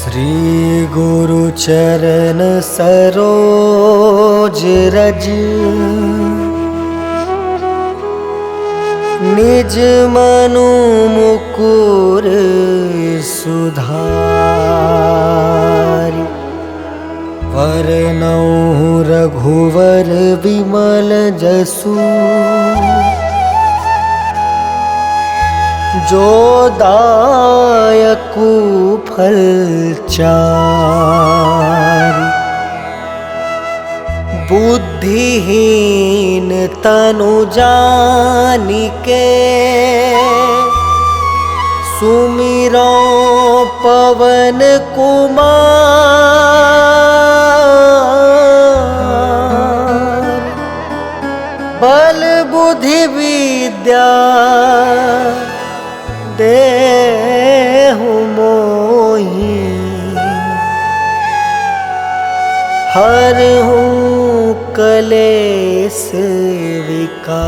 श्री गुरु चरण सरोज रज निज मनु मुकुर सुधारि वरनौ रघुवर विमल जसु जो दायकु फल चारि बुद्धिहीन तनु जानिके सुमिरो पवन कुमार बल बुद्धि विद्या देहु मोहि हरहु कलेश विकार।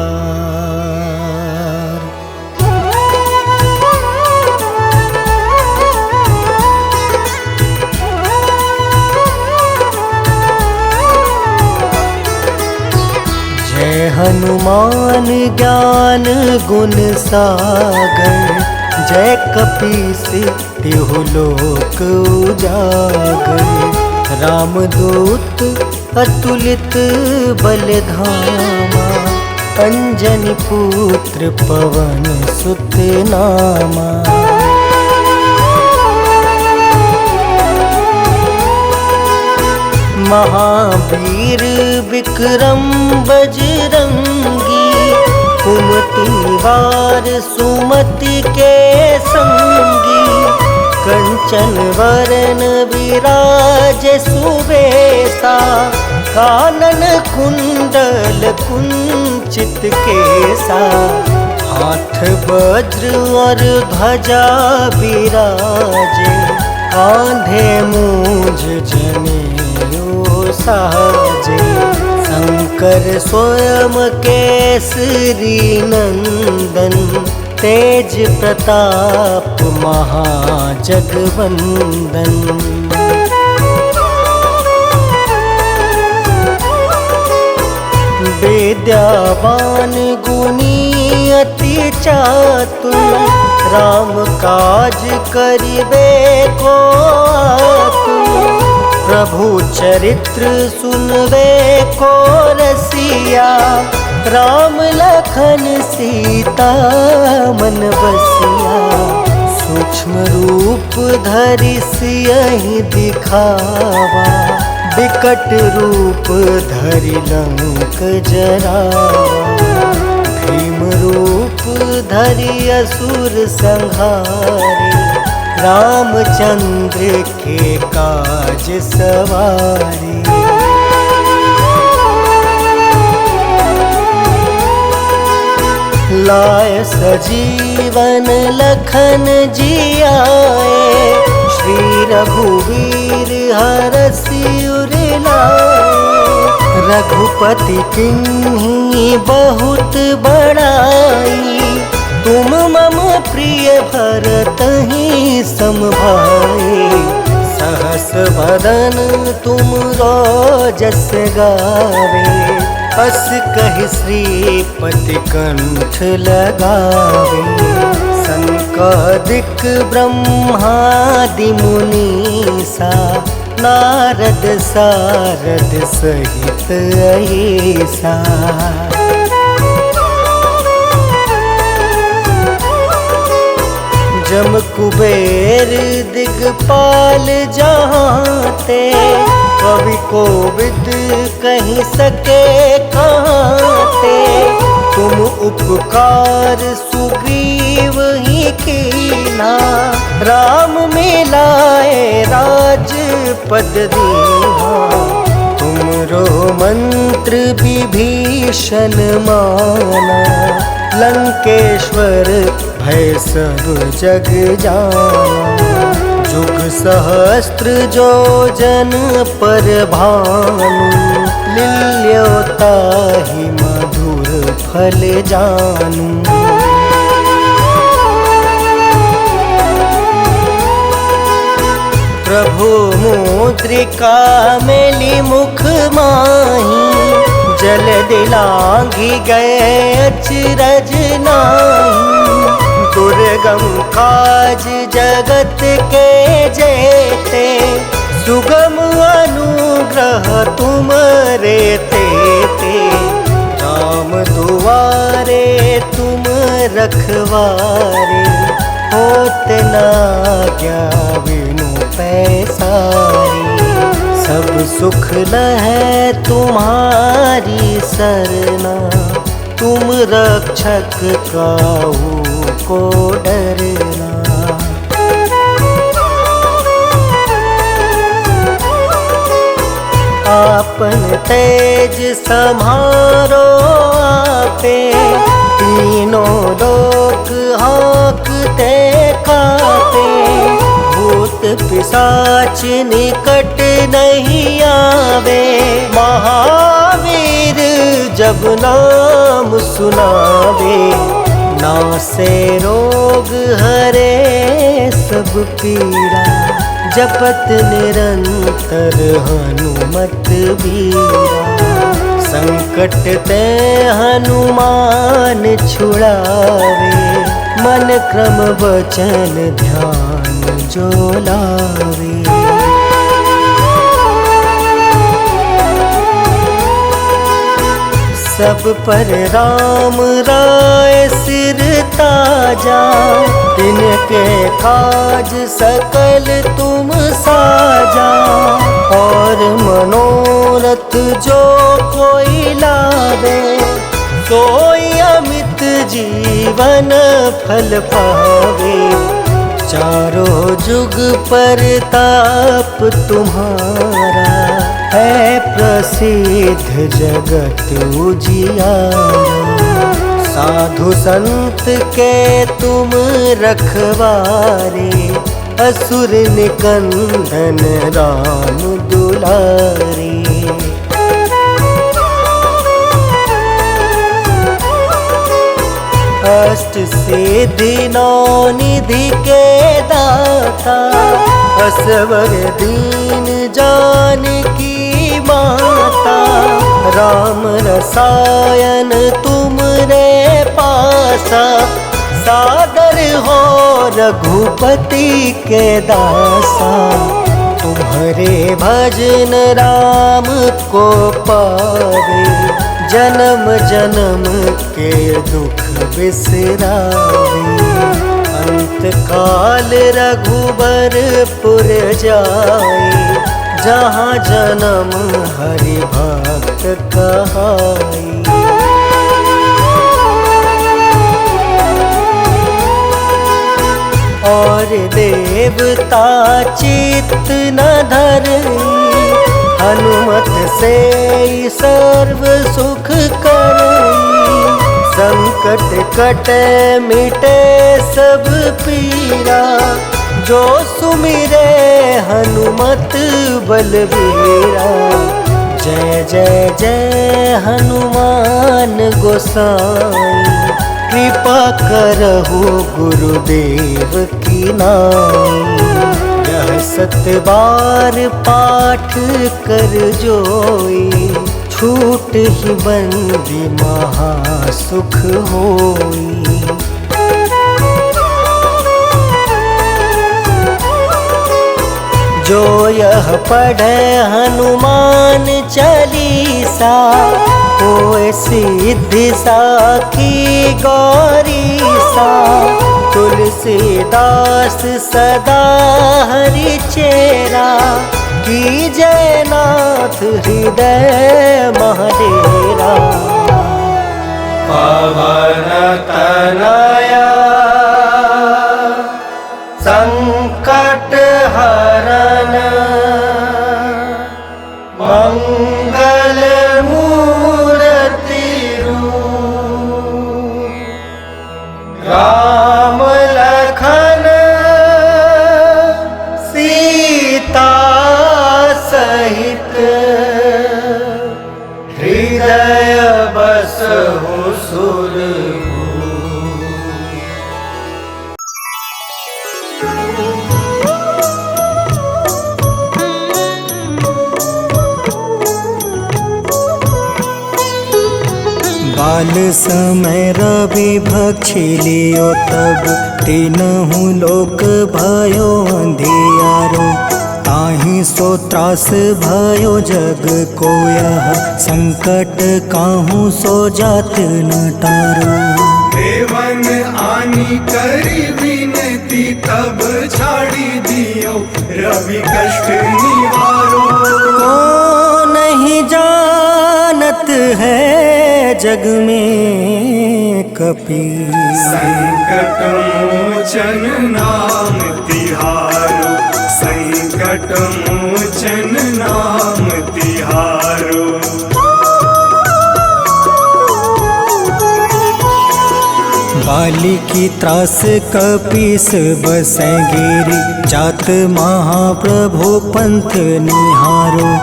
जय हनुमान ज्ञान गुण सागर जय कपीस तिहु लोक उजागर। रामदूत अतुलित बलधामा अंजनी पुत्र पवन सुत नामा। महावीर विक्रम बजरंगी कुमति वार सुमति के संगी। कंचन वरन विराज सुबेसा कानन कुंडल कुंचित केसा। हाथ वज्र और ध्वजा विराजे कांधे मूंज जनेऊ साजे। शंकर स्वयं केसरी नंदन तेज प्रताप महाजगवंदन। विद्यावान गुणी अति चातुर राम काज करिबे को आतुर। प्रभु चरित्र सुनबे को रसिया राम लखन सीता मन बसिया। सूक्ष्म रूप धरि सियहि दिखावा विकट रूप धरि लंक जरावा। भीम रूप धरि असुर संहारे रामचंद्र के काज सवारे। लाय सजीवन लखन जियाए श्री रघुवीर हरषि उर लाए। रघुपति किन्हीं बहुत बड़ाई तुम मम प्रिय भरतहि सम भाई। सहस वदन तुम जस गावे अस कहि श्रीपति कंठ लगावे। सनकादिक ब्रह्मादि मुनीसा नारद सारद सहित ऐसा। जम कुबेर दिगपाल जहाँते कवि कोविद कहीं सके कहाँते। तुम उपकार सुग्रीव ही कीना राम मिलाए राजपद दीना। तुमरो मंत्र विभीषण माना लंकेश्वर भय सब जग जाना। जुग सहस्त्र जो जन पर भानु लील्योताहि मधुर फल जानू। प्रभु मुद्रिका मेली मुख माही, जल दिलांघी गए अचरज नाही। दुर्गम काज जगत के जेते, सुगम अनुग्रह तुम रे तेते। राम दुआरे तुम रखवारे, होत ना क्या बिनु पैसारे। सब सुख लहै तुम्हारी सरना, तुम रक्षक काहू को डरना। आपन तेज सम्हारो आपे, तीनों लोक हाँकते कापे। भूत पिशाच निकट नहीं आवे, महावीर जब नाम सुनावे। नासे रोग हरे सब पीड़ा, जपत निरंतर हनुमत बीरा। संकट ते हनुमान छुड़ावे, मन क्रम वचन ध्यान जो लावे। सब पर राम राय सिर ताजा, तिनके काज सकल तुम साजा। और मनोरथ जो कोई लावे, सोई अमित जीवन फल पावे। चारों जुग परताप तुम्हारा, है प्रसिद्ध जगत उजियारा। साधु संत के तुम रखवारे, असुर निकंदन राम दुलारे। अष्ट सिद्धि नौ निधि के दाता, असवर दीन जानकी माता। राम रसायन तुम रे पासा, सादर हो रघुपति के दासा। तुम्हारे भजन राम को पावे, जन्म जन्म के दुख बिसरावे। अंत काल रघुबरपुर जाए, जहाँ जन्म हरि भक्त कहाई। और देवता चित्त न धरई, हनुमत से सर्व सुख करई। संकट कटे मिटे सब पीरा, जो सुमिरे हनुमत बलबीरा। जय जय जय हनुमान गोसाई, कृपा करहु गुरुदेव की नाई। यह 7 बार पाठ कर जोई, छूट ही बंदी महासुख होई। जो यह पढ़े हनुमान चालीसा, होए सिद्धि साखी गौरीसा। तुलसीदास सदा हरि चेरा, की जयनाथ हृदय महाडेरा। पवन तनया संकट हरन, मंगल मूर्ति रूप। राम लखन सीता सहित, हृदय बसहु सुरभूप। काल समय रवि भक्षी लियो तब तीनहु लोक भयो अंधियारो। ताहि सो त्रास भयो जग को यह संकट काहू सो जात न टारो। देवन आनी करी विनती तब छाड़ी दियो रवि कष्ट निवारो। को नहीं जानत है जग में कपि संकट मोचन नाम तिहारो। संकट मोचन नाम तिहारो। बाली की त्रास कपीस बसै गिरी। जात महाप्रभु पंथ निहारो।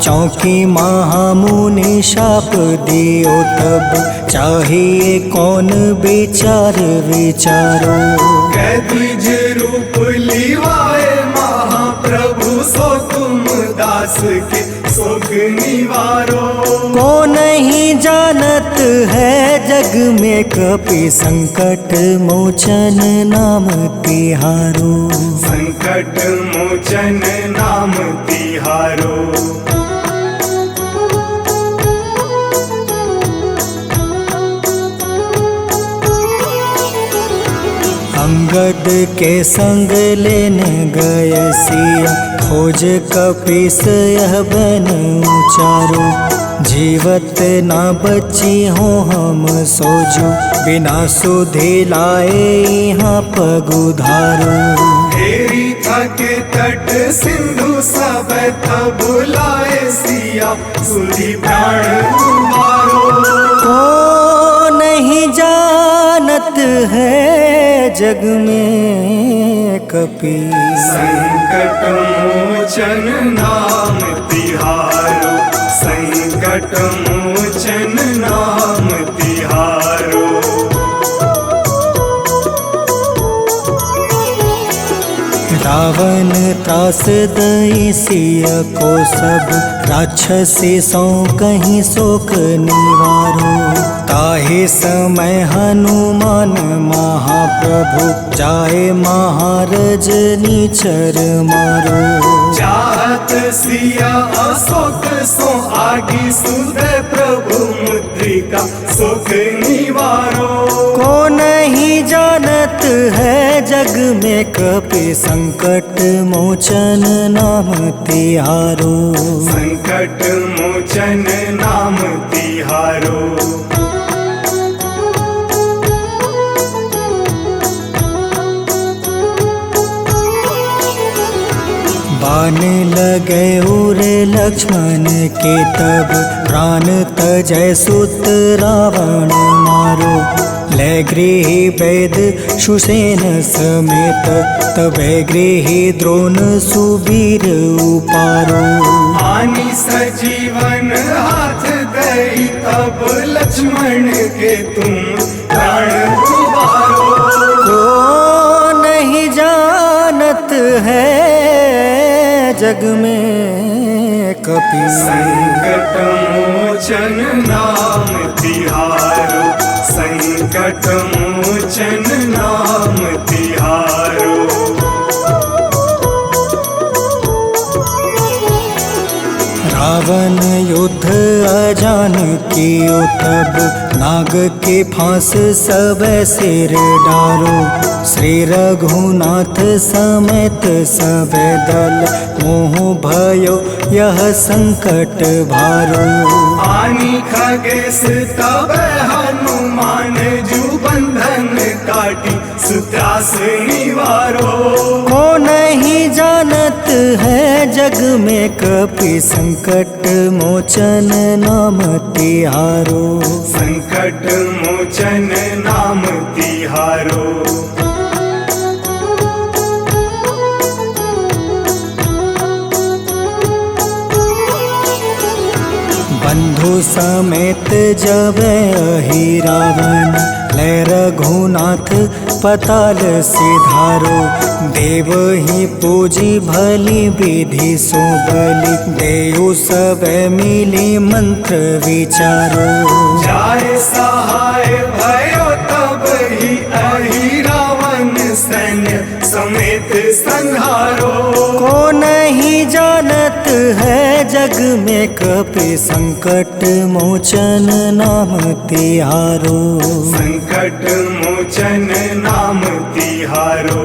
चौकी महामुनि शाप दियो तब चाहिए कौन विचार विचारो। कैदिज रूप लिवाए महाप्रभु सो तुम दास के शोक निवारो। को नहीं जानत है जग में कपि संकट मोचन नाम तिहारो। संकट मोचन नाम तिहारो। अंगद के संग लेने गए सिया। खोज कपीस यह बन उचारो। जीवत ना बची हो हम सोजो। बिना सुधि लाए यहाँ पगुधारो। तेरी थके तट सिंधु सब तब लाए सिया। सुधि प्राण तुम्हारो। को नहीं जानत है जग में कपि संकट मोचन नाम तिहारो। संकट मोचन नाम तिहारो। रावण त्रास दई सिया को सब। राक्षसी सो कहीं शोक निवारो। ताहि समय हनुमान महाप्रभु जाए महारज नीचर मारो। चाहत सिया अशोक सो आगी सुदय प्रभु मुद्रिका शोक निवारो। को नहीं जानत है जग में कपि संकट मोचन नाम तिहारो। संकट मोचन नाम तिहारो। बाण लगे उरे लक्ष्मण के तब प्राण तजय सुत रावण मारो। ले गृही वैद सुसेन समेत तबे गृही द्रोण सुबीर उपारो। आनी सजीवन हाथ दई तब लक्ष्मण के तुम प्राण उबारो। को नहीं जानत है जग में कपि संकट मोचन नाम तिहारो। संकट मोचन नाम तिहारो। रावण युद्ध अजान कियो तब नाग के फांस सब सिर डारो। श्री रघुनाथ समेत सब दल मोह भयो यह संकट भारो। आनी खगेश तब हनुमान जू बंधन काटी सुत्रास निवारो। को नहीं जानत है जग में कपि संकट मोचन नाम तिहारो। संकट मोचन नाम तिहारो। बंधु समेत जब अहि रावण ले रघुनाथ पताल सिधारो। देव ही पूजी भली विधि सुबली, देव सब मिली मंत्र विचारो। जाय सहाय भयो तब ही अहि रावण सैन्य समेत संहारो। को नहीं जानत है जग में कपि संकट मोचन नाम तिहारो। संकट मोचन नाम तिहारो।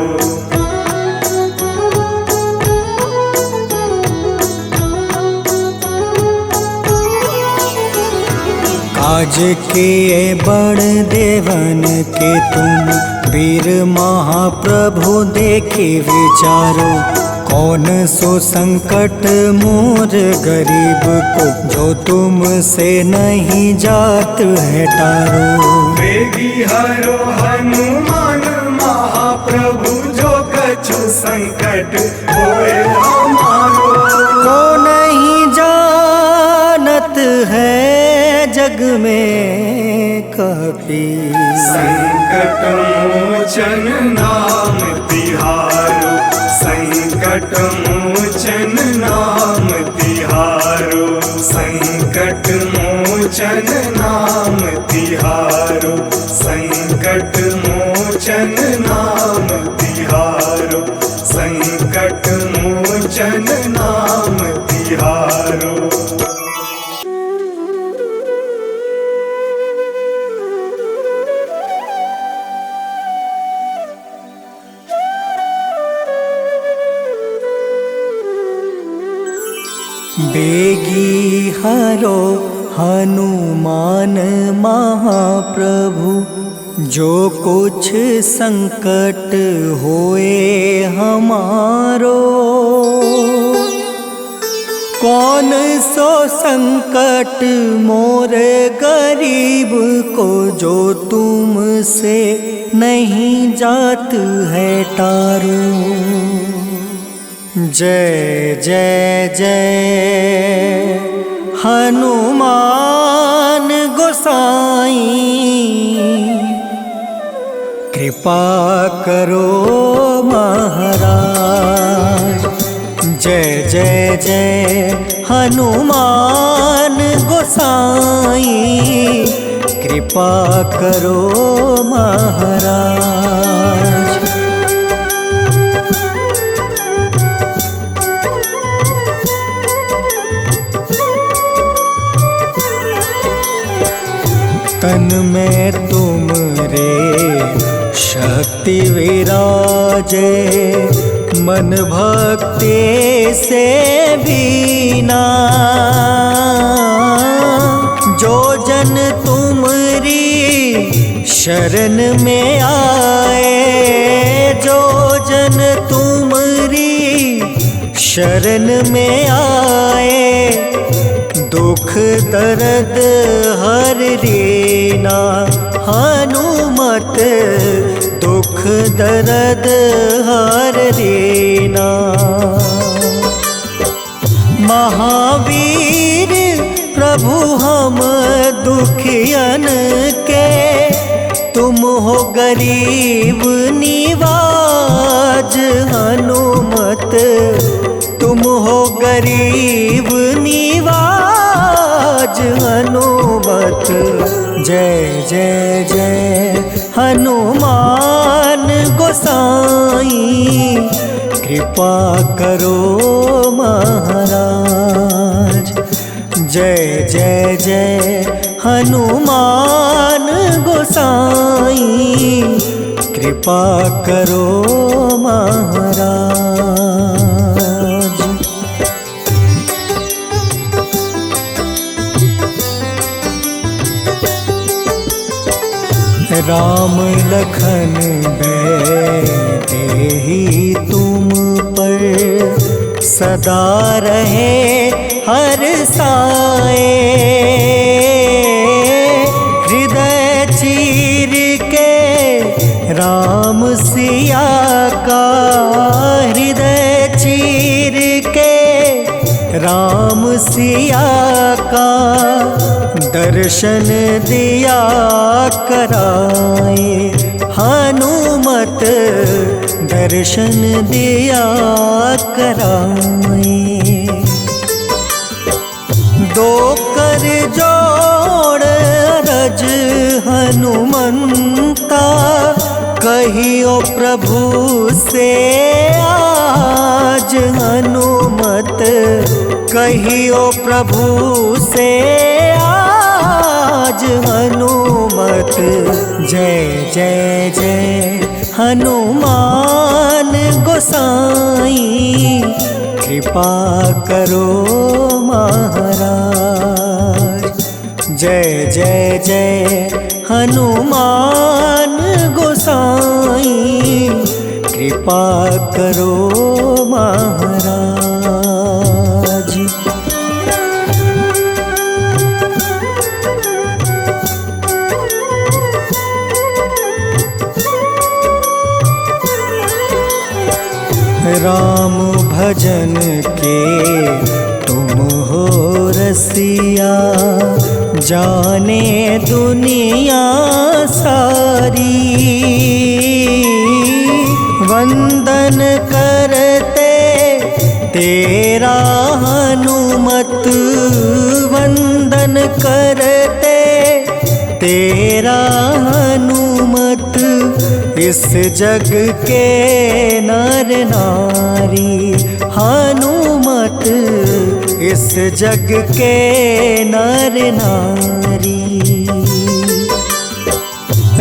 काज किए बड़ देवन के तुम, वीर महाप्रभु देखे विचारो। कौन सो संकट मोर गरीब को, जो तुमसे नहीं जात है टारो। वेगी हरो हनुमान महाप्रभु, जो कछु संकट होए हमारो। को नहीं जानत है जग में कपि, संकट मोचन नाम तिहारो। संकट मोचन नाम तिहारो। संकट मोचन नाम तिहारो। संकट मोचन नाम तिहारो। संकट मोचन नाम तिहारो। बेगी हरो हनुमान महाप्रभु, जो कुछ संकट होए हमारो। कौन सो संकट मोर गरीब को, जो तुमसे नहीं जात है टारो। जय जय जय हनुमान गोसाई, कृपा करो महाराज। जय जय जय हनुमान गोसाई, कृपा करो महाराज। तन में तुमरे शक्ति विराजे, मन भक्ति से बीना। जो जन तुमरी शरण में आए, जो जन तुमरी शरण में आए, दुख दर्द हर रीना। हनुमत दुख दर्द हर रीना। महावीर प्रभु हम दुखियन के, तुम हो गरीब निवाज। हनुमत तुम हो गरीब निवाज। हनुमत जय जय जय हनुमान गोसाई, कृपा करो महाराज। जय जय जय हनुमान गोसाई, कृपा करो महाराज। राम लखन देहि तुम पर, सदा रहे हर साए। हृदय चीर के राम सिया का, हृदय चीर के राम सिया का, दर्शन दिया कराए। हनुमत दर्शन दिया कराए। दो कर जोड़ रज हनुमंता, कहियो प्रभु से आज हनुमत, कहियो प्रभु से आज हनुमत। जय जय जय हनुमान गोसाई, कृपा करो महाराज। जय जय जय हनुमान गोसाई, कृपा करो महाराज। राम भजन के तुम हो रसिया, जाने दुनिया सारी। वंदन करते तेरा हनुमत, वंदन करते तेरा हनुमत। इस जग के नर नारी हनुमत, इस जग के नर नारी।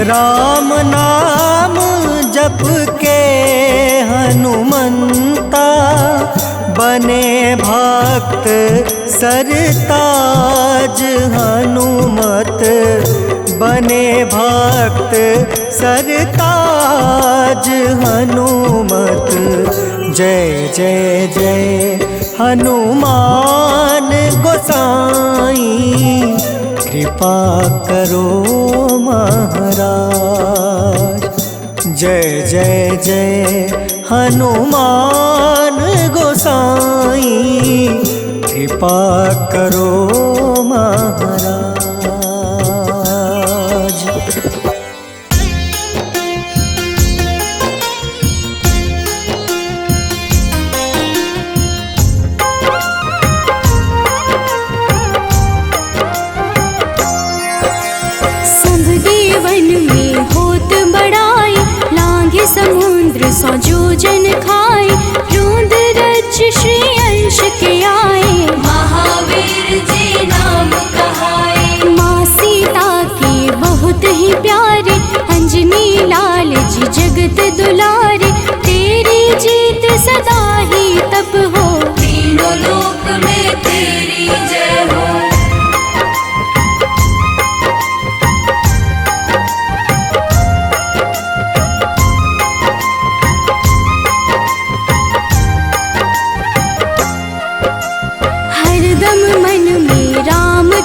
राम नाम जप के हनुमंता, बने भक्त सरताज हनुमत, बने भक्त सरताज हनुमत। जय जय जय हनुमान गोसाई, कृपा करो महाराज। जय जय जय हनुमान गोसाई, कृपा करो महाराज। समुद्र सौ जोजन खाए, रूंद रज श्री अंश के आए। महावीर जी नाम कहाए, माँ सीता के बहुत ही प्यारे, अंजनी लाल जी जगत दुलारे। तेरी जीत सदा ही तब हो, तीनों लोक में तेरी जय हो।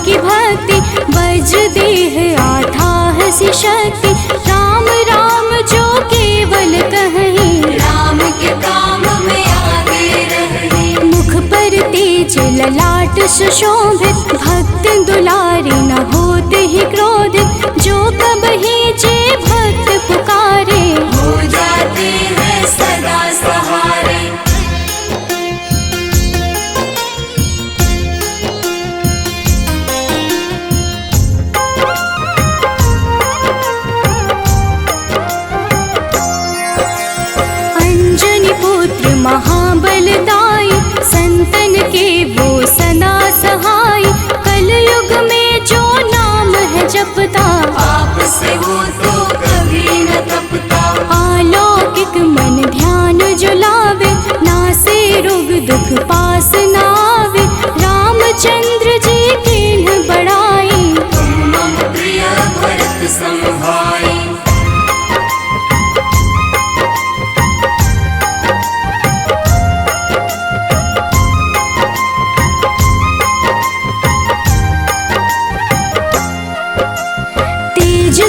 की भक्ति बज देह आधाह सी शक्ति, राम राम जो केवल कहें, राम के काम में आगे रहे। मुख पर तेज ललाट सुशोभित, भक्त दुलारे न होते ही क्रोधित। जो कबहि जे भक्त पुकारे, हो जाते हैं सदा सहारे। महाबलदाई, संतन के वो सदा सहाय। कलयुग में जो नाम है जपता, पाप से वो तो कभी न तपता। अलौकिक मन ध्यान जो लावे, नासे रोग दुख पास न आवे। रामचंद्र जी कीन्ह बड़ाई, तुम मम प्रिय भरत सम भाई।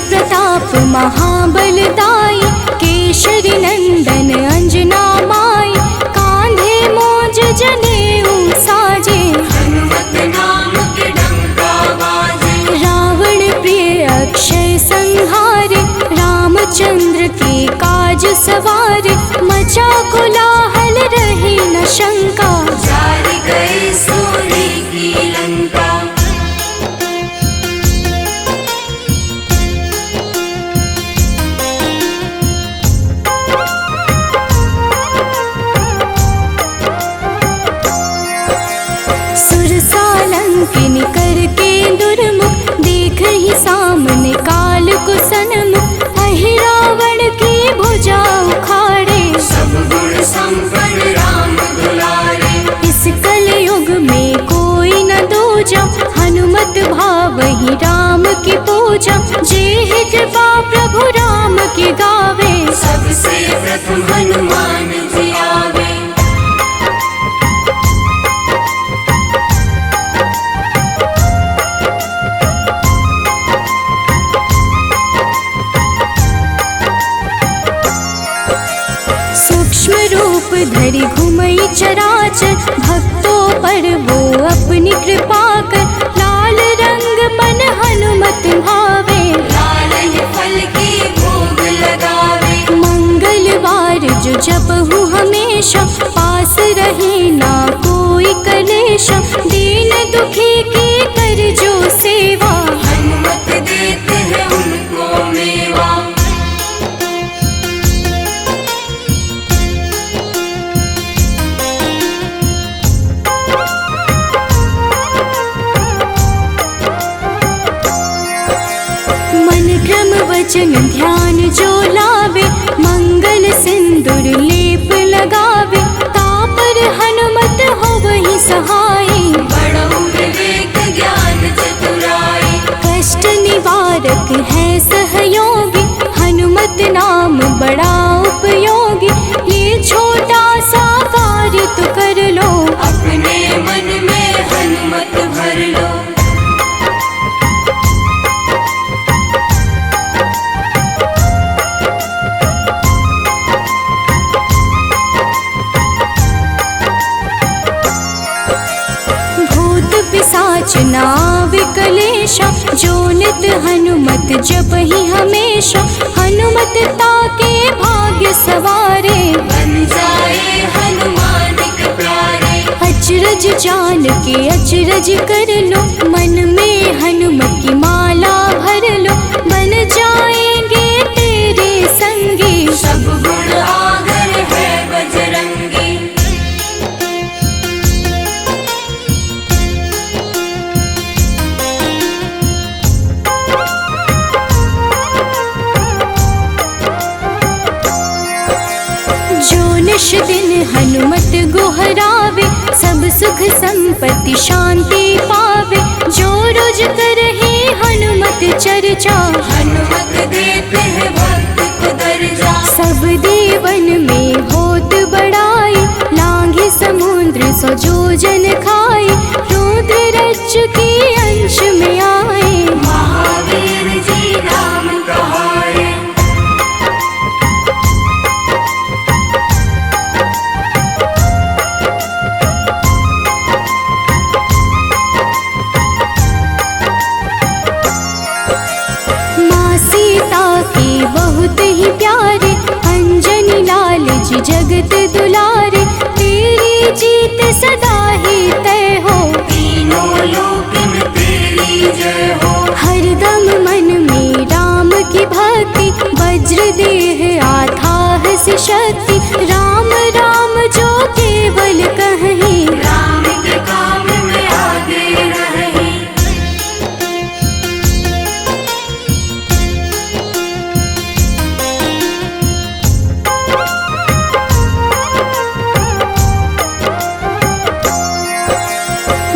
प्रताप महाबलदाई, केशरी नंदन अंजना माई। कांधे मोज जने पूजा, जे कृपा प्रभु राम की गावे। सबसे प्रथम हनुमान जी आवे। सूक्ष्म रूप धरि घुमई चराचर, भक्तों पर वो अपनी कृपा कर। लाल रंग मन हनुमत भावे, लाल ही फल की भोग लगावे। मंगलवार जो जपहु हमेशा, पास रहे ना कोई कलेश। दीन दुखी की कर जो सेवा, हनुमत देते हैं उनको मेवा। मन क्रम वचन ध्यान जो लावे, मंगल सिंदूर लेप लगावे। तापर हनुमत हो वही सहाय, बड़ो विवेक ज्ञान चतुराई। कष्ट निवारक है सहयोगी, हनुमत नाम बड़ा उपयोगी। ये छोटा सा कार्य तो कर लो, अपने मन में हनुमत भर लो। भूत पिशाच नाव कलेशा, जो नित हनुमत जपहि हमेशा। हनुमत ताके भाग्य सवारे, बन जाए हनुमान के प्यारे। अचरज जान के अचरज कर लो, मन में हनुमत की माला भर लो। बन जाएंगे तेरे संगी, सब गुण आगर है बजरंगी। जो निश दिन हनुमत गोहरावे, सब सुख संपत्ति शांति पावे। जो रोज करहे हनुमत चर्चा, हनुमत देते हैं भक्त को दर्जा। सब देवन में होत बड़ाई, लांघे समुद्र सो जोजन खाए। रुद्र रज के अंश में आए, महावीर जी नाम कहाए। माँ सीता के बहुत ही प्यारे, अंजनी लाल जी जगत दुलारे। तेरी जीत सदा ही तय हो, तीनों लोक में तेरी जय हो। हरदम मन में राम की भक्ति, वज्र देह आधार से शक्ति। राम राम जो केवल कहीं, राम के काम में आगे रहे।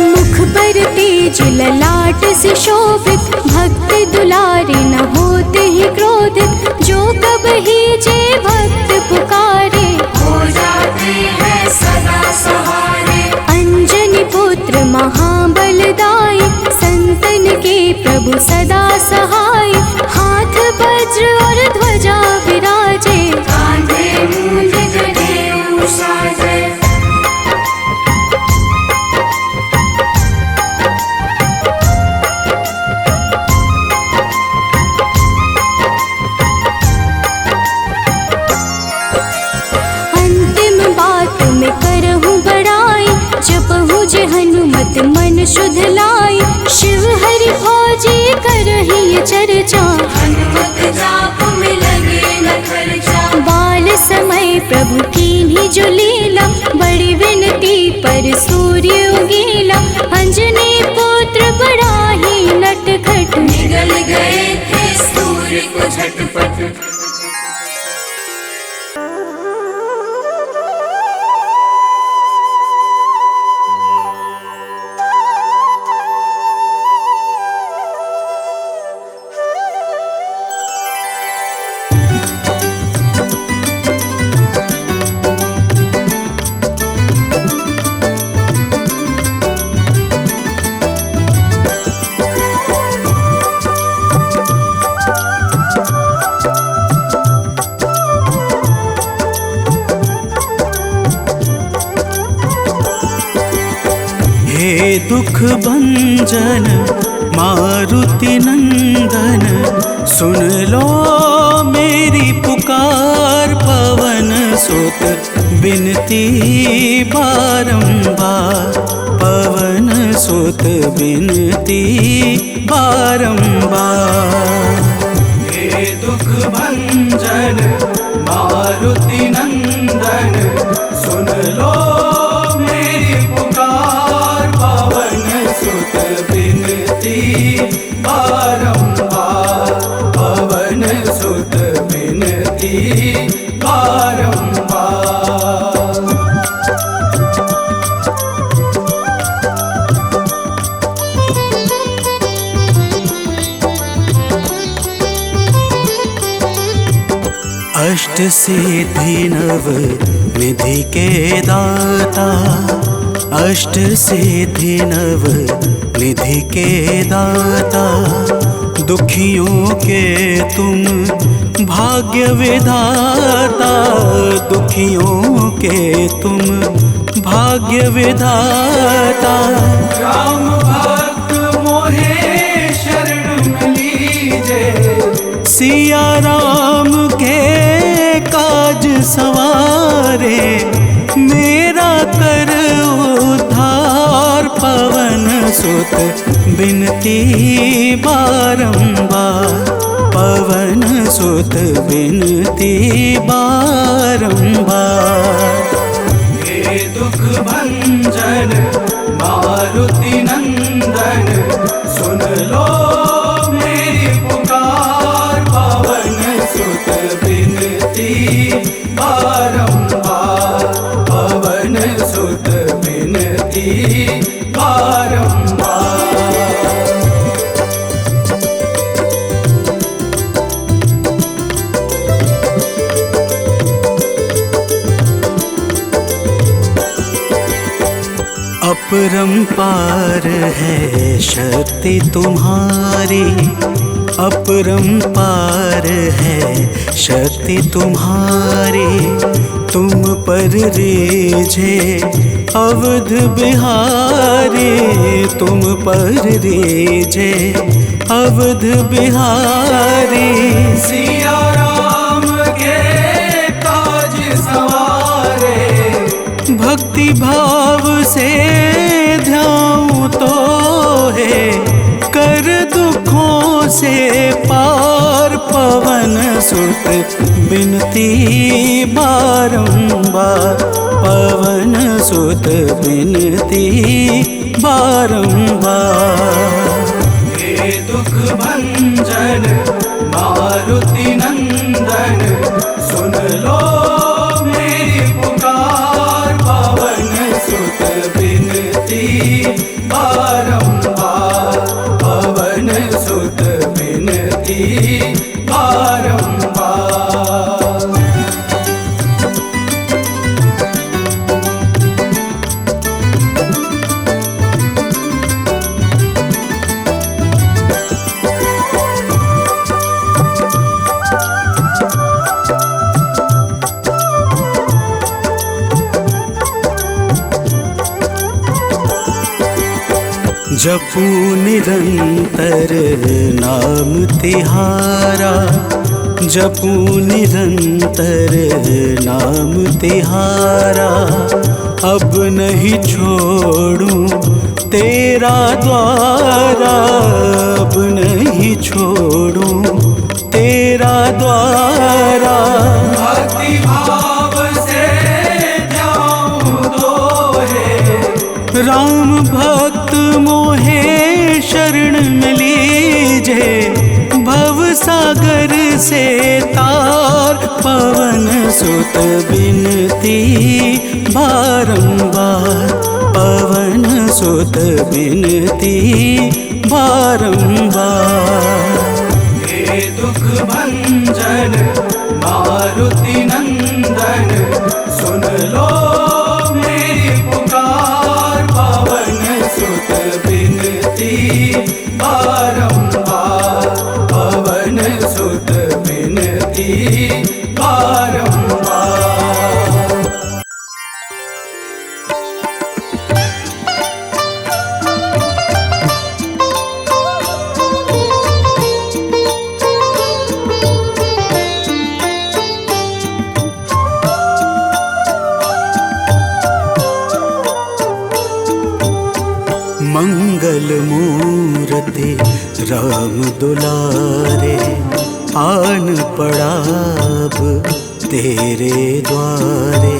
मुख पर तेज ललाट से शोभित, भक्त दुलारे न होते ही क्रोधित। जो कब ही जे भक्त पुकारे, हो जाते हैं सदा सहारे। अंजनी पुत्र महाबलदाई, संतन के प्रभु सदा सहाय। हाथ वज्र और ध्वजा विराजे, कांधे मूंज जनेऊ साजे। अंतिम बात में करहूँ बड़ाई, जपहु जे हनुमत मन शुद्ध लाई। शिव हरि भोजे करहि ये चर्चा, हनुमत जाप में लगे न खर्चा। बाल समय प्रभु कीन्ही जो लीला, बड़ी विनती पर सूर्य उगीला। अंजनी पुत्र बड़ा ही नटखट, निगल गए थे सूर्य को झटपट। दुख भंजन मारुति नंदन, सुन लो मेरी पुकार। पवन सुत बिनती बारंबार, पवन सुत बिनती बारंबार। हे दुख भंजन मारुति नंदन, सुन लो मेरी पुकार। पवन सुत बिनती बारंबार, पवन सुत बिनती बारंबार। अष्ट सिद्धि नव निधि के दाता, अष्ट सिद्धि नव निधि के दाता। दुखियों के तुम भाग्य विधाता, दुखियों के तुम भाग्य विधाता। राम भक्त मोहे शरण में लीजे, सिया राम के काज सवारे। मेरा कर उद्धार, पवन सुत बिनती बारंबार, पवन सुत बिनती बारंबार। हे दुख भंजन मारुति नंदन, सुन लो मेरी पुकार। पवन सुत बिनती बारंबार, पवन सुत बिनती बारंबार। अपरंपार है शक्ति तुम्हारी, अपरंपार है शक्ति तुम्हारी। तुम पर रीझे अवध बिहारी, तुम पर रीझे अवध बिहारी। सिया राम के काज सवारे, भक्ति भाव से ध्याऊं तो है कर दुखों से पार। पवन सुत बिनती बारंबार, पवन सुत बिनती बारंबार। हे दुख भंजन मारुति नंदन, सुन लो मेरी पुकार। पवन सुत बिनती बारंबार, पवन सुत बिनती बारंबार। जपू निरंतर नाम तिहारा, जपू निरंतर नाम तिहारा। अब नहीं छोड़ूं तेरा द्वारा, अब नहीं छोड़ूं तेरा द्वारा। भक्ति भाव से जाऊं तो है राम भक्त मोहे शरण में लीजे। भव सागर से तार, पवन सुत बिनती बारंबार, पवन सुत बिनती बारंबार। हे दुख भंजन मारुति नंदन, सुन लो मेरी पुकार। पवन सुत बिनती बारंबार, पवन सुत बिनती बारंबार। मंगल मूर्ति राम दुलारे, आन पड़ा अब तेरे द्वारे।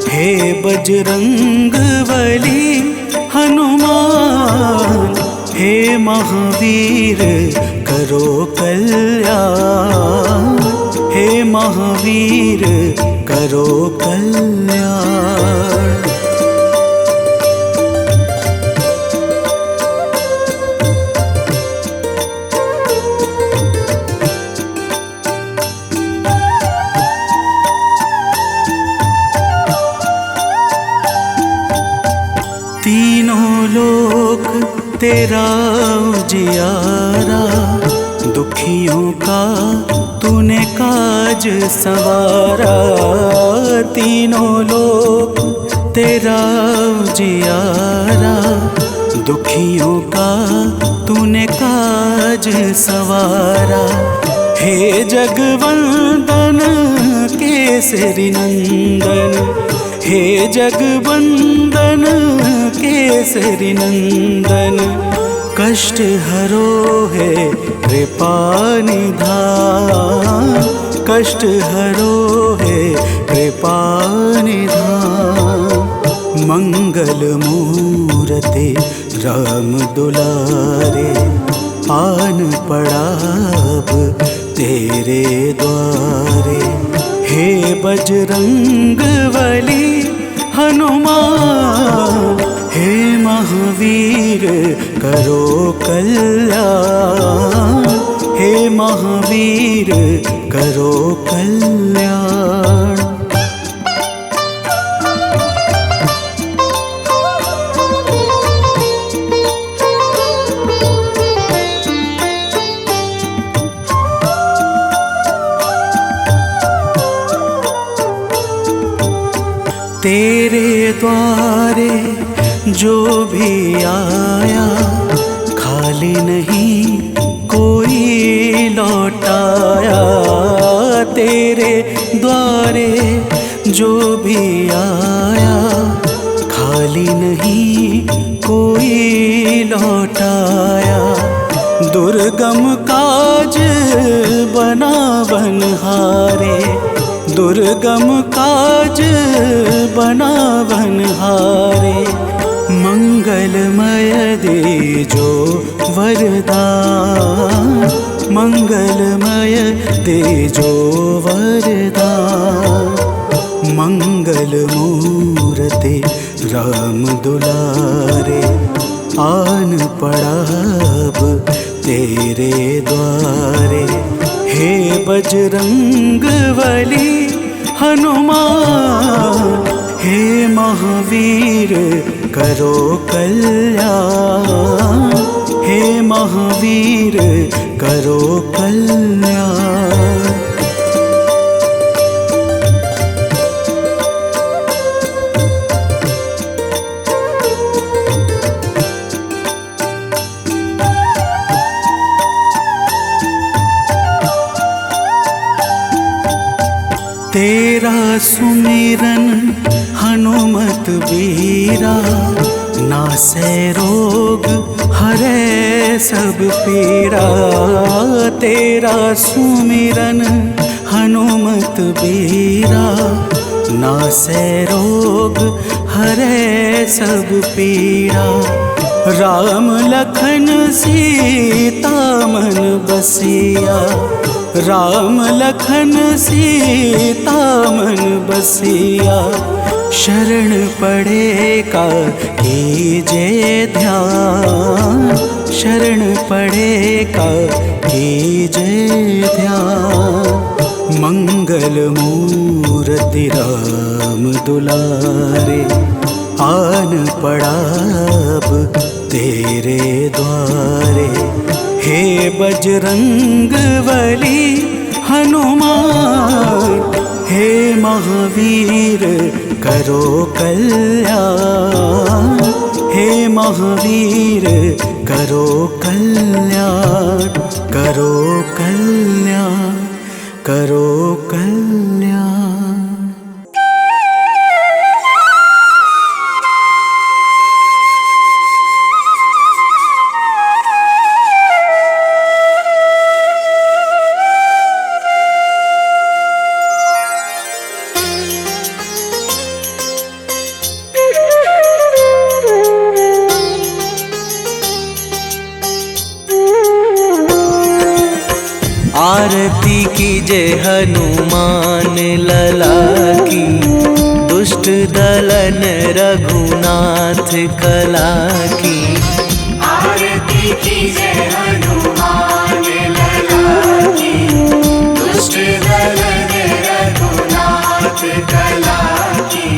हे बजरंग बली हनुमान, हे महावीर करो कल्याण, हे महावीर करो कल्याण। तीनों लोक तेरा उजियारा, दुखियों का तूने काज संवारा। तीनों लोक तेरा उजियारा, दुखियों का तूने काज संवारा। हे जगवंदन केसरी नंदन, हे जगवंदन केसरी नंदन। कष्ट हरो है कृपा निधान, कष्ट हरो है कृपा निधान। मंगल मूर्ति राम दुलारे, आन पड़ा अब तेरे द्वारे। हे बजरंग बली हनुमान, हे महावीर करो कल्याण, हे महावीर करो कल्याण। तेरे द्वारे जो भी आया, खाली नहीं कोई लौटाया। तेरे द्वारे जो भी आया, खाली नहीं कोई लौटाया। दुर्गम काज बना बनहारे, दुर्गम काज बना बनहारे। मंगलमय दे जो वरदान, मंगलमय दे जो वरदान। मंगल मूर्ति राम दुलारे, आन पड़ा अब तेरे द्वारे। हे बजरंग बली हनुमान, हे महावीर करो कल्याण, हे महावीर करो कल्याण। तेरा सुमिरन हनुमत बीरा, नासै रोग हरै सब पीरा। तेरा सुमिरन हनुमत बीरा, नासै रोग हरै सब पीरा। राम लखन सीता मन बसिया, राम लखन सीता मन बसिया। शरण पड़े का कीजे ध्यान, शरण पड़े का कीजे ध्यान। मंगल मूर्ति राम दुलारे, आन पड़ा अब तेरे द्वारे। हे बजरंग बली हनुमान, हे महावीर करो कल्याण, हे महावीर करो कल्याण, करो कल्याण, करो कल्याण। कीजे हनुमान लला की, दुष्ट दलन रघुनाथ कला की। आरती कीजे हनुमान लला की, दुष्ट दलन रघुनाथ कला की।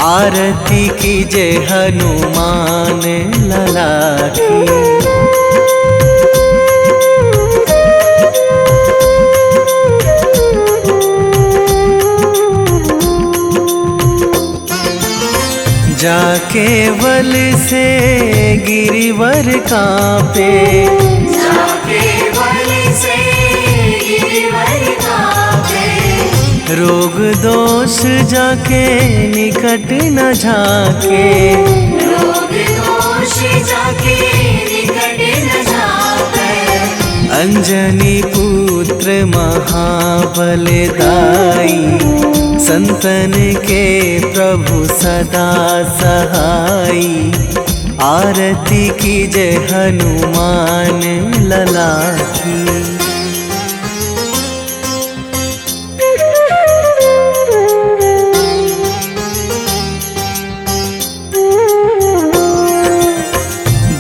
आरती कीजे हनुमान लला की। जाके बल से गिरिवर कांपे, जाके बल से गिरिवर कांपे। रोग दोष जाके निकट न झाके, रोग दोष जाके निकट न झाके। अंजनी पुत्र महाबलदाई, संतन के प्रभु सदा सहाई। आरती कीजे हनुमान लला की।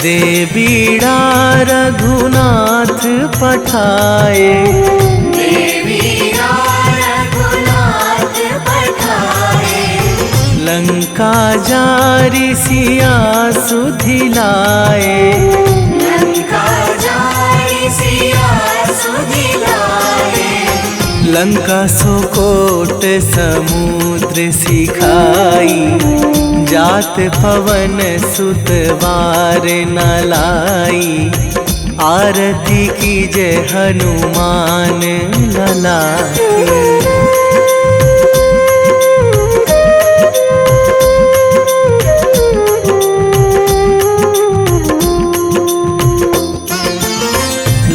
दे बीड़ा रघुनाथ पठाए, लंका जारी सिया सुधिलाए। लंका जारी सिया सुधिलाए। लंका सुकोट समुद्र सिखाई, जात पवन सुत वार न लाई। आरती कीजे हनुमान लला की।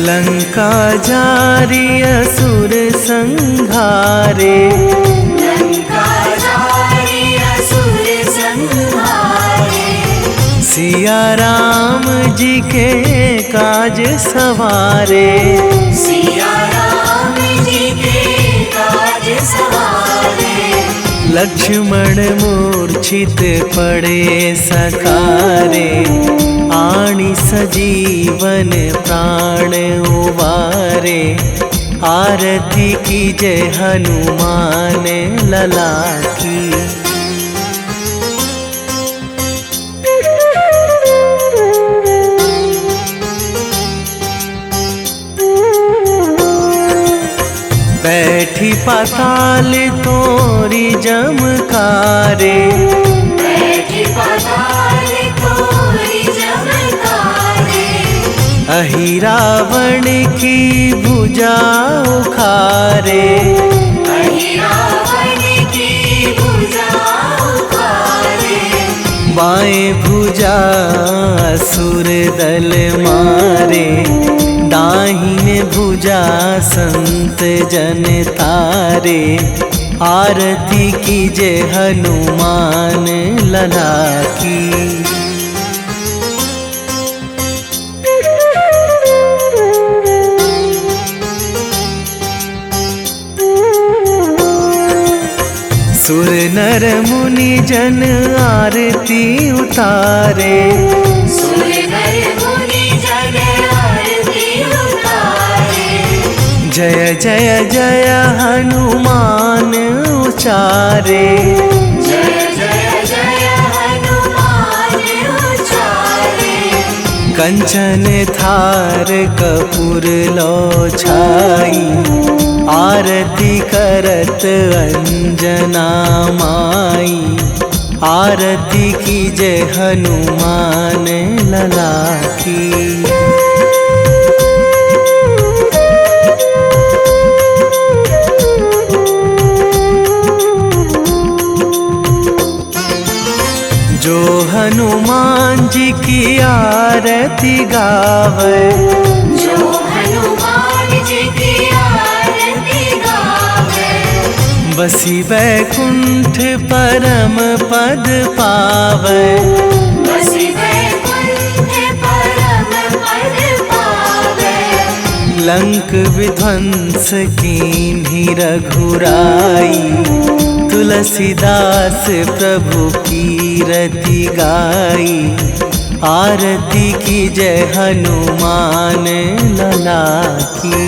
लंका जारी असुर संहारे, लंका जारी असुर संहारे। सिया राम जी के काज सवारे, सिया राम जी के काज सवारे। लक्ष्मण मूर्छित पड़े सकारे, आणी सजीवन प्राण उबारे। आरती कीजे हनुमान लला की। बैठी पाताल तोरी जमकारे, बैठी पाताल तोरी जमकारे। अहि रावण की भुजा उखारे, अहि रावण की भुजा उखारे। बाएं भुजा असुर दल मारे, दाहिने भुजा संत जन तारे। आरती कीजे हनुमान लला की। सुर नर मुनि जन आरती उतारे, सुर नर मुनि जन आरती उतारे। जय जय जय हनुमान उचारे, जय जय जय हनुमान उचारे। कंचन थार कपूर लो छाई, आरती करत अंजना माई। आरती कीजे हनुमान लला की। जो हनुमान जी की आरती गावे, जो हनुमान जी की आरती गावे। बसी वैकुंठ परम पद पावे, बसी वैकुंठ परम पद पावे। लंक विध्वंस कीन्ही रघुराई, तुलसीदास प्रभु कीरति गाई। आरती की जय हनुमान लला की।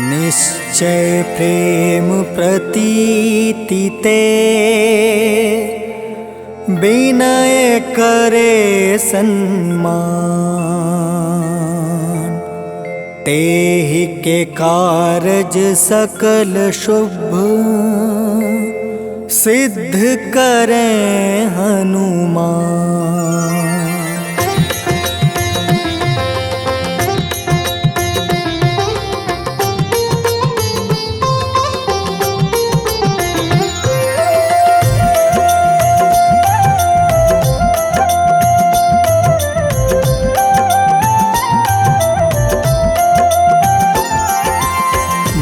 निश्चय प्रेम प्रतीति ते, विनय करे सन्मान। तेहि के कारज सकल शुभ, सिद्ध करें हनुमान।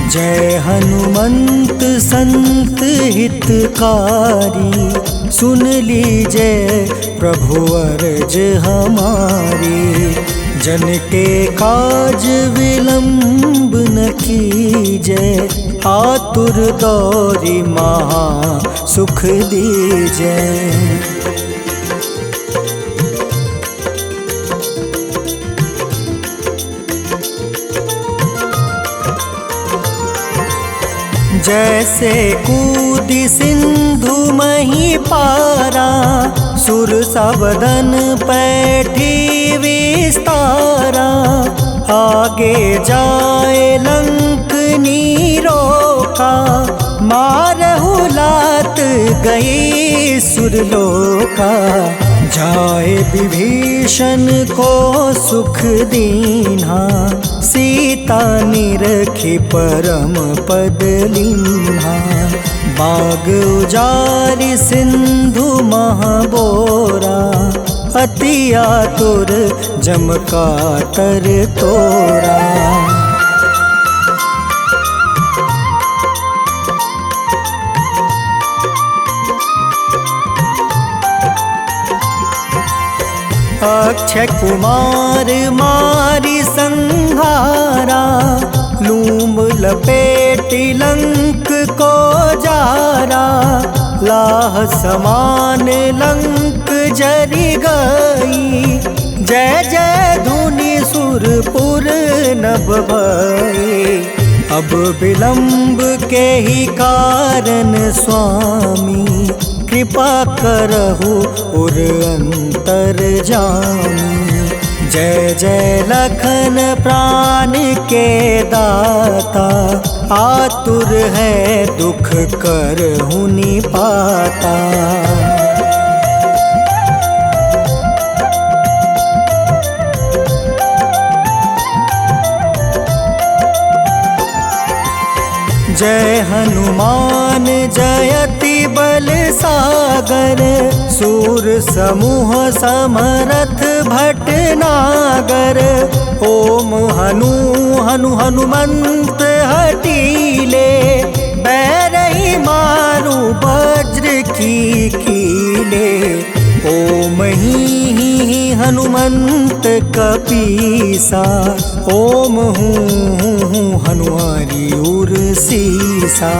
जय हनुमंत संत हितकारी, सुन लीजिए प्रभु अर्ज हमारी। जन के काज विलंब न कीजय, आतुर दौरी महा सुख दीजय। जैसे कूदी सिंधु मही पारा, सुर सबदन पैठी विस्तारा। आगे जाए लंक नीरोका, मारहु लात गई सुरलोका। जाए विभीषण को सुख दीन्हा, सीता निरखी परम पद लीन्हा। बाग उजारि सिंधु महाबोरा, अति आतुर जम काटर तोरा। अक्षय कुमार मारी संहारा, लूम लपेटी लंक को जारा। लाह समान लंक जरि गई, जय जय धुनि सुरपुर नभ भई। अब विलंब के ही कारण स्वामी, कृपा करहु उर अंतर जामी। जय जय लखन प्राण के दाता, आतुर है दुख करहु निपाता। जय हनुमान जयति बल सागर, सूर समूह समरथ भटनागर। ओम हनु हनु हनुमंत हटीले, बैरही मारू वज्र की कीले। ओम ही हनुमंत कपीसा, ओम हूँ हनुमारी उर सीसा।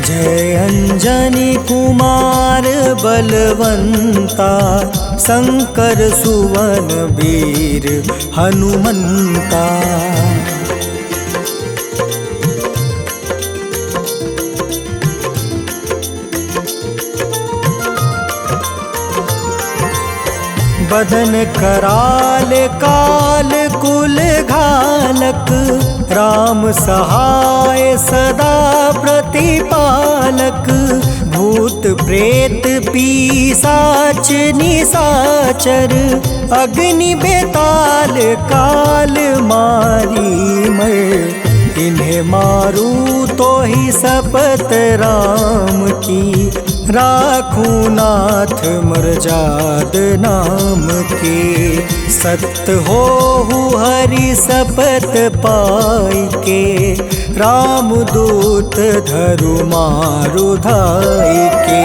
जय अंजनी कुमार बलवंता, शंकर सुवन वीर हनुमंता। बदन कराल काल कुल घालक, राम सहाय सदा प्रतिपालक। भूत प्रेत पिशाच निशाचर, अग्नि बेताल काल मारी मर। इन्हें मारू तो ही शपथ राम की, राखूं नाथ मर्जाद नाम के। सत्य हो हरि शपथ पाई के, राम दूत धरु मारु धाई के।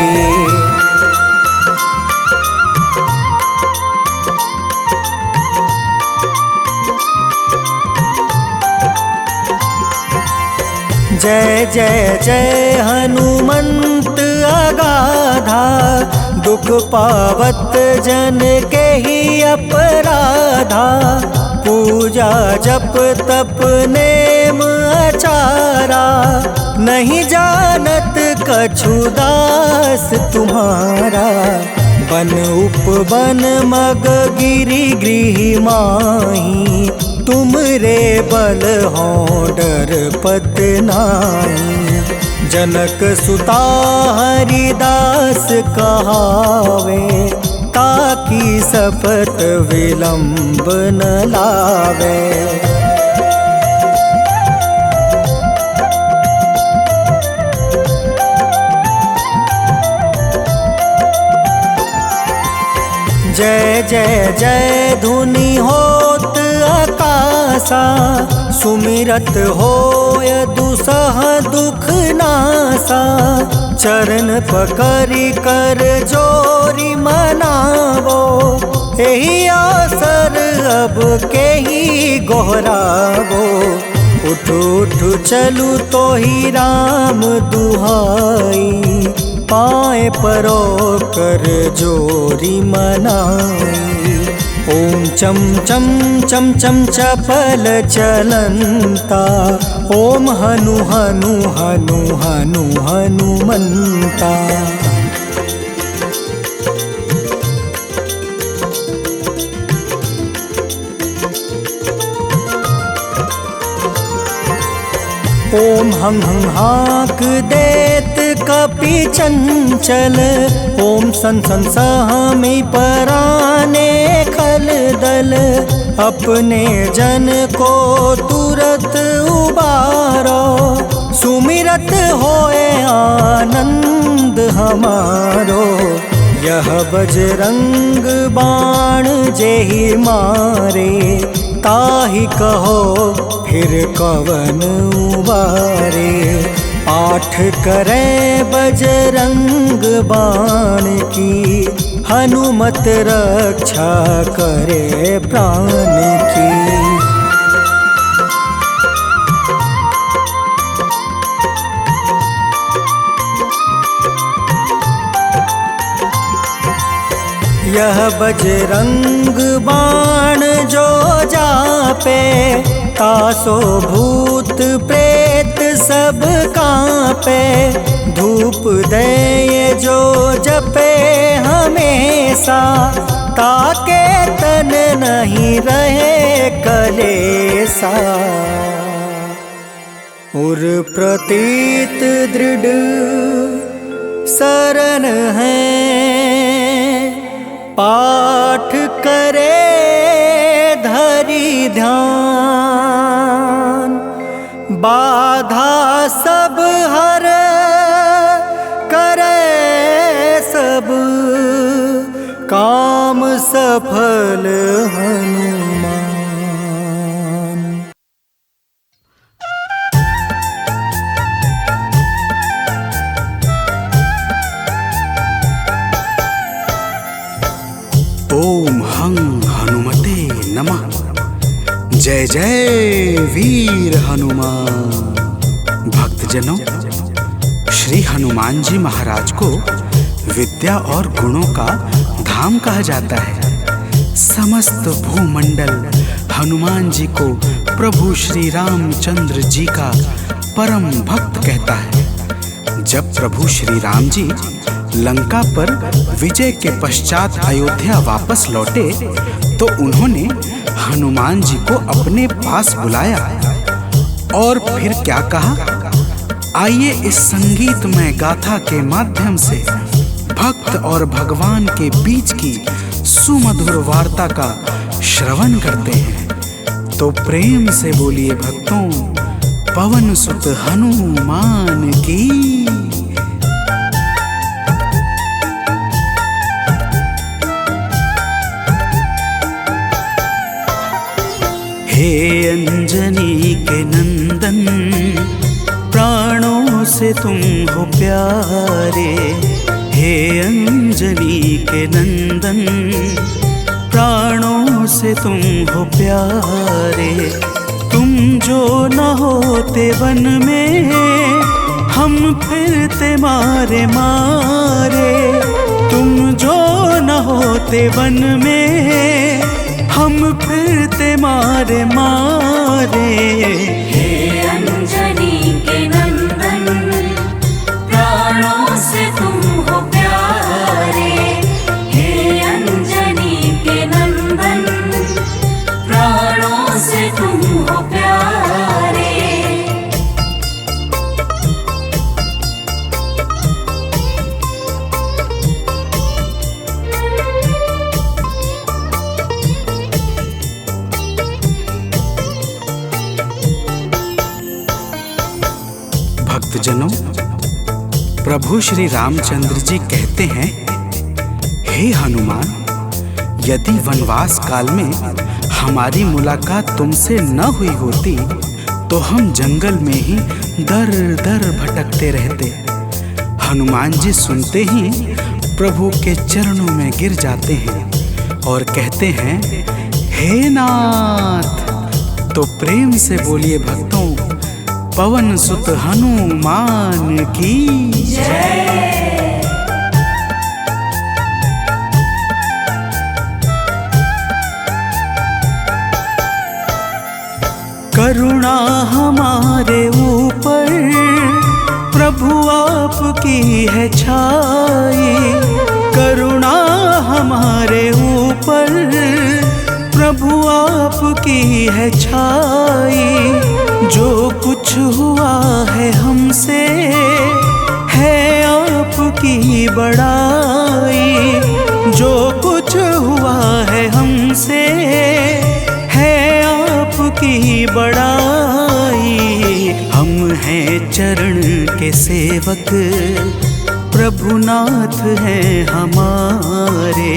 जय जय जय हनुमंत अगाधा, दुख पावत जन के ही अपराधा। पूजा जप तप नेम आचारा, नहीं जानत कछु दास तुम्हारा। बन उपवन मग गिरि गृह माही, तुम रे बल हो डर पत नाई। जनक सुता हरिदास कहावे, ताकि सपत विलंब न लावे। जय जय जय धुनि होत आकाशा, सुमिरत होय दुसह दुख नासा। चरण पकड़ि कर जोरी मनावो, एही अवसर अब के ही गोहरावो। उठ उठ चलू तो ही राम दुहाई, पाए परो कर जोरी मनाई। ओम चम चम चम चम चपल चलंता, ओम हनु हनु हनु हनु हनुमंता। ओम हं हं हाक देत कपि चंचल, ओम सन सन सहमी पराने खल दल। अपने जन को तुरत उबारो, सुमिरत होए आनंद हमारो। यह बजरंग बाण जेहि मारे, ताहि कहो फिर कवन उबारे। पाठ करें बजरंग बाण की, हनुमत रक्षा करे प्राण की। यह बजरंग बाण जो जापे, तासो भूत प्रेत सब कांपे। धूप दे जो जपे हमेशा, ताके तन नहीं रहे कलेसा। उर प्रतीत दृढ़ शरण है, पाठ करे धरि ध्यान। बाधा सब हर करे सब, काम सफल हनुमान। ओम हं हनुमते नमः। जय जय वीर हनुमान। भक्तजनों, श्री हनुमान जी महाराज को विद्या और गुणों का धाम कहा जाता है। समस्त भूमंडल हनुमान जी को प्रभु श्री रामचंद्र जी का परम भक्त कहता है। जब प्रभु श्री राम जी लंका पर विजय के पश्चात अयोध्या वापस लौटे, तो उन्होंने हनुमान जी को अपने पास बुलाया और फिर क्या कहा, आइए इस संगीतमय गाथा के माध्यम से भक्त और भगवान के बीच की सुमधुर वार्ता का श्रवण करते हैं। तो प्रेम से बोलिए भक्तों, पवन सुत हनुमान की। हे अंजनी के नंदन, प्राणों से तुम हो प्यारे। हे अंजनी के नंदन, प्राणों से तुम हो प्यारे। तुम जो न होते वन में हम फिरते मारे मारे। तुम जो न होते वन में हम फिरते मारे मारे। हे अंजनी के नंदन, प्राणों से तुम हो प्यारे। हे अंजनी के नंदन, प्राणों से तुम हो प्यारे। भक्तजनों, प्रभु श्री रामचंद्र जी कहते हैं, हे हनुमान, यदि वनवास काल में हमारी मुलाकात तुमसे न हुई होती तो हम जंगल में ही दर दर भटकते रहते। हनुमान जी सुनते ही प्रभु के चरणों में गिर जाते हैं और कहते हैं, हे नाथ। तो प्रेम से बोलिए भक्तों, पवन सुत हनुमान की जय। करुणा हमारे ऊपर प्रभु आपकी है छाई। करुणा हमारे ऊपर प्रभु आपकी है छाई। जो कुछ हुआ है हमसे है आपकी बड़ाई। जो कुछ हुआ है हमसे है आपकी बड़ाई। हम हैं चरण के सेवक, प्रभुनाथ हैं हमारे।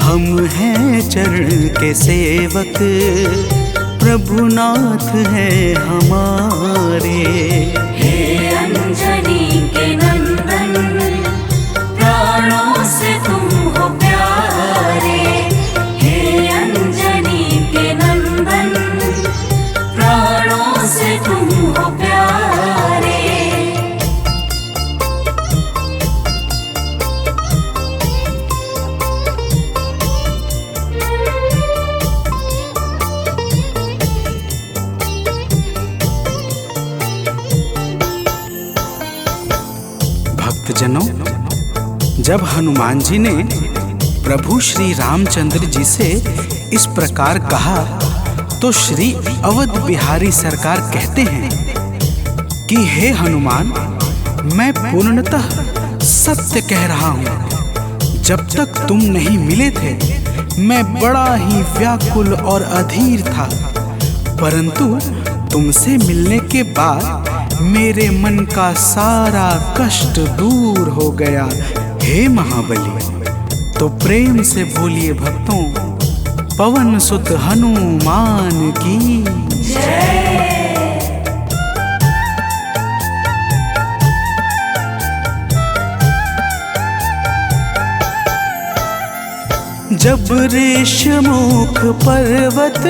हम हैं चरण के सेवक, प्रभुनाथ हैं हमारे। हे अंजनी के नंदन, प्राणों से तुम हो प्यारे। हे अंजनी के नंदन, प्राणों से तुम हो प्यारे। भक्तजनों, जब हनुमान जी ने प्रभु श्री रामचंद्र जी से इस प्रकार कहा तो श्री अवध बिहारी सरकार कहते हैं कि हे हनुमान, मैं पूर्णतः सत्य कह रहा हूँ। जब तक तुम नहीं मिले थे मैं बड़ा ही व्याकुल और अधीर था, परंतु तुमसे मिलने के बाद मेरे मन का सारा कष्ट दूर हो गया। हे महाबली, तो प्रेम से बोलिए भक्तों, पवन सुत हनुमान की जय। जब ऋषमुख पर्वत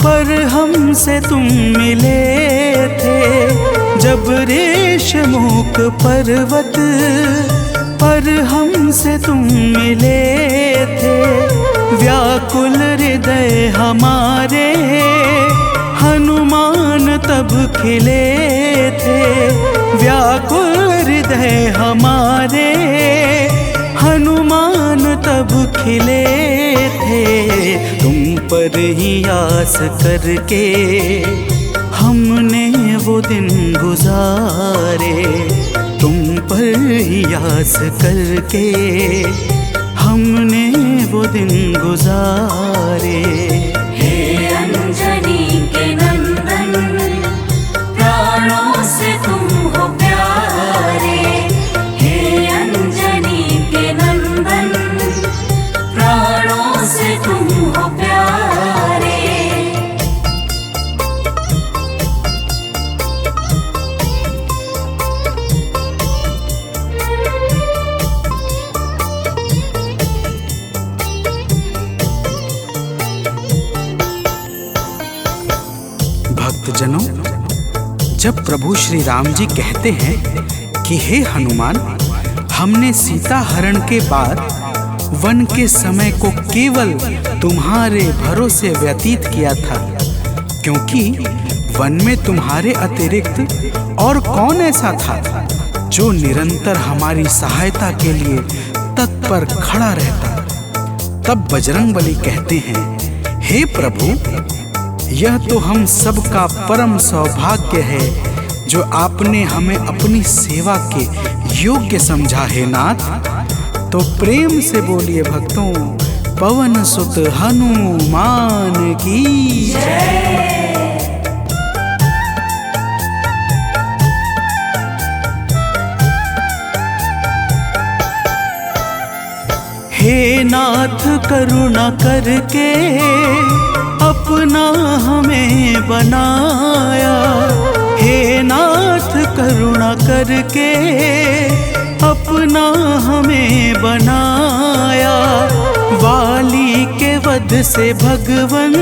पर हमसे तुम मिले थे। जब ऋषमुख पर्वत पर हमसे तुम मिले थे। व्याकुल हृदय हमारे हनुमान तब खिले थे। व्याकुल हृदय हमारे हनुमान तब खिले थे। तुम पर ही आस करके हमने वो दिन गुजारे। तुम पर ही आस करके हमने वो दिन गुजारे। हे अंजनी के नंदन, प्राणों से तुम हो प्यारे। हे अंजनी के नंदन, प्राणों से तुम हो प्यारे। भक्तजनों, जब प्रभु श्री राम जी कहते हैं कि हे हनुमान, हमने सीता हरण के बाद वन के समय को केवल तुम्हारे भरोसे व्यतीत किया था, क्योंकि वन में तुम्हारे अतिरिक्त और कौन ऐसा था जो निरंतर हमारी सहायता के लिए तत्पर खड़ा रहता। तब बजरंगबली कहते हैं, हे प्रभु, यह तो हम सबका परम सौभाग्य है जो आपने हमें अपनी सेवा के योग्य समझा है नाथ। तो प्रेम से बोलिए भक्तों, पवन सुत हनुमान की जय। हे नाथ करुणा करके अपना हमें बनाया, हे नाथ करुणा करके अपना हमें बनाया। वाली के वध से भगवन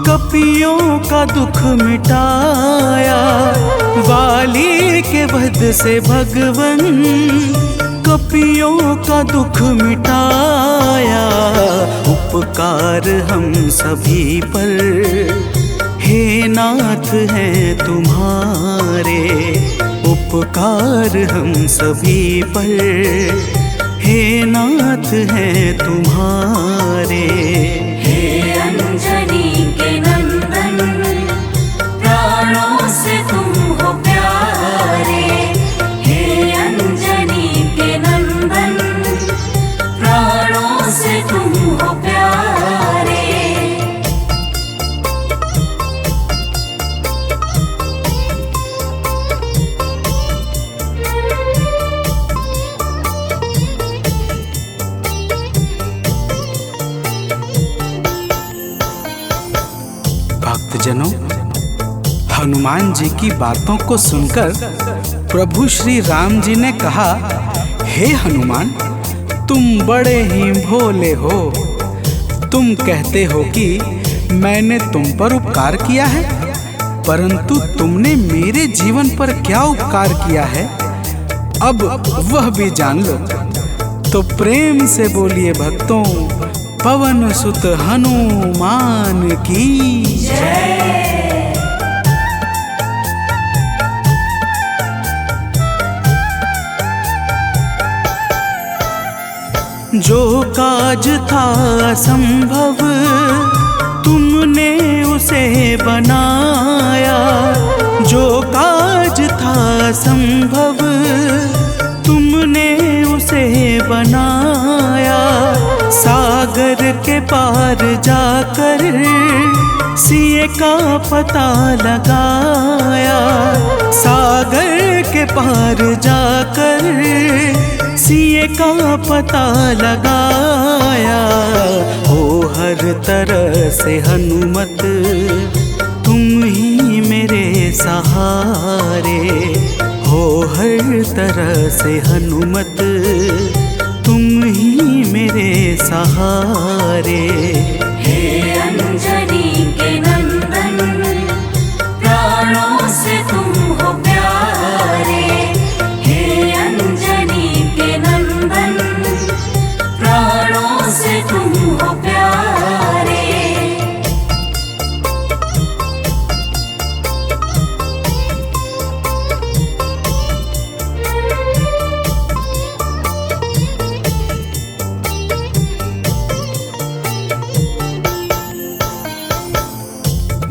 कपियों का दुख मिटाया, वाली के वध से भगवन कपियों का दुख मिटाया। उपकार हम सभी पर हे नाथ हैं तुम्हारे, उपकार हम सभी पर हे नाथ हैं तुम्हारे। हे अंजनी के नंदन, प्राणों से तुम हो प्यारे। हे अंजनी के नंदन, प्राणों से तुम हो प्यारे। भक्तजनों, हनुमान जी की बातों को सुनकर प्रभु श्री राम जी ने कहा, हे हनुमान, तुम बड़े ही भोले हो। तुम कहते हो कि मैंने तुम पर उपकार किया है, परंतु तुमने मेरे जीवन पर क्या उपकार किया है, अब वह भी जान लो। तो प्रेम से बोलिए भक्तों, पवन सुत हनुमान की जय। जो काज था असंभव तुमने उसे बनाया, जो काज था असंभव तुमने उसे बनाया। सागर के पार जाकर सिए का पता लगाया, सागर के पार जाकर सिए का पता लगाया। हो हर तरह से हनुमत तुम ही मेरे सहारे, हो हर तरह से हनुमत तुम ही मेरे सहारे। हे अंजनी के नंदन, प्राणों से तुम हो प्यारे। हे अंजनी के नंदन, प्राणों से तुम हो प्यारे।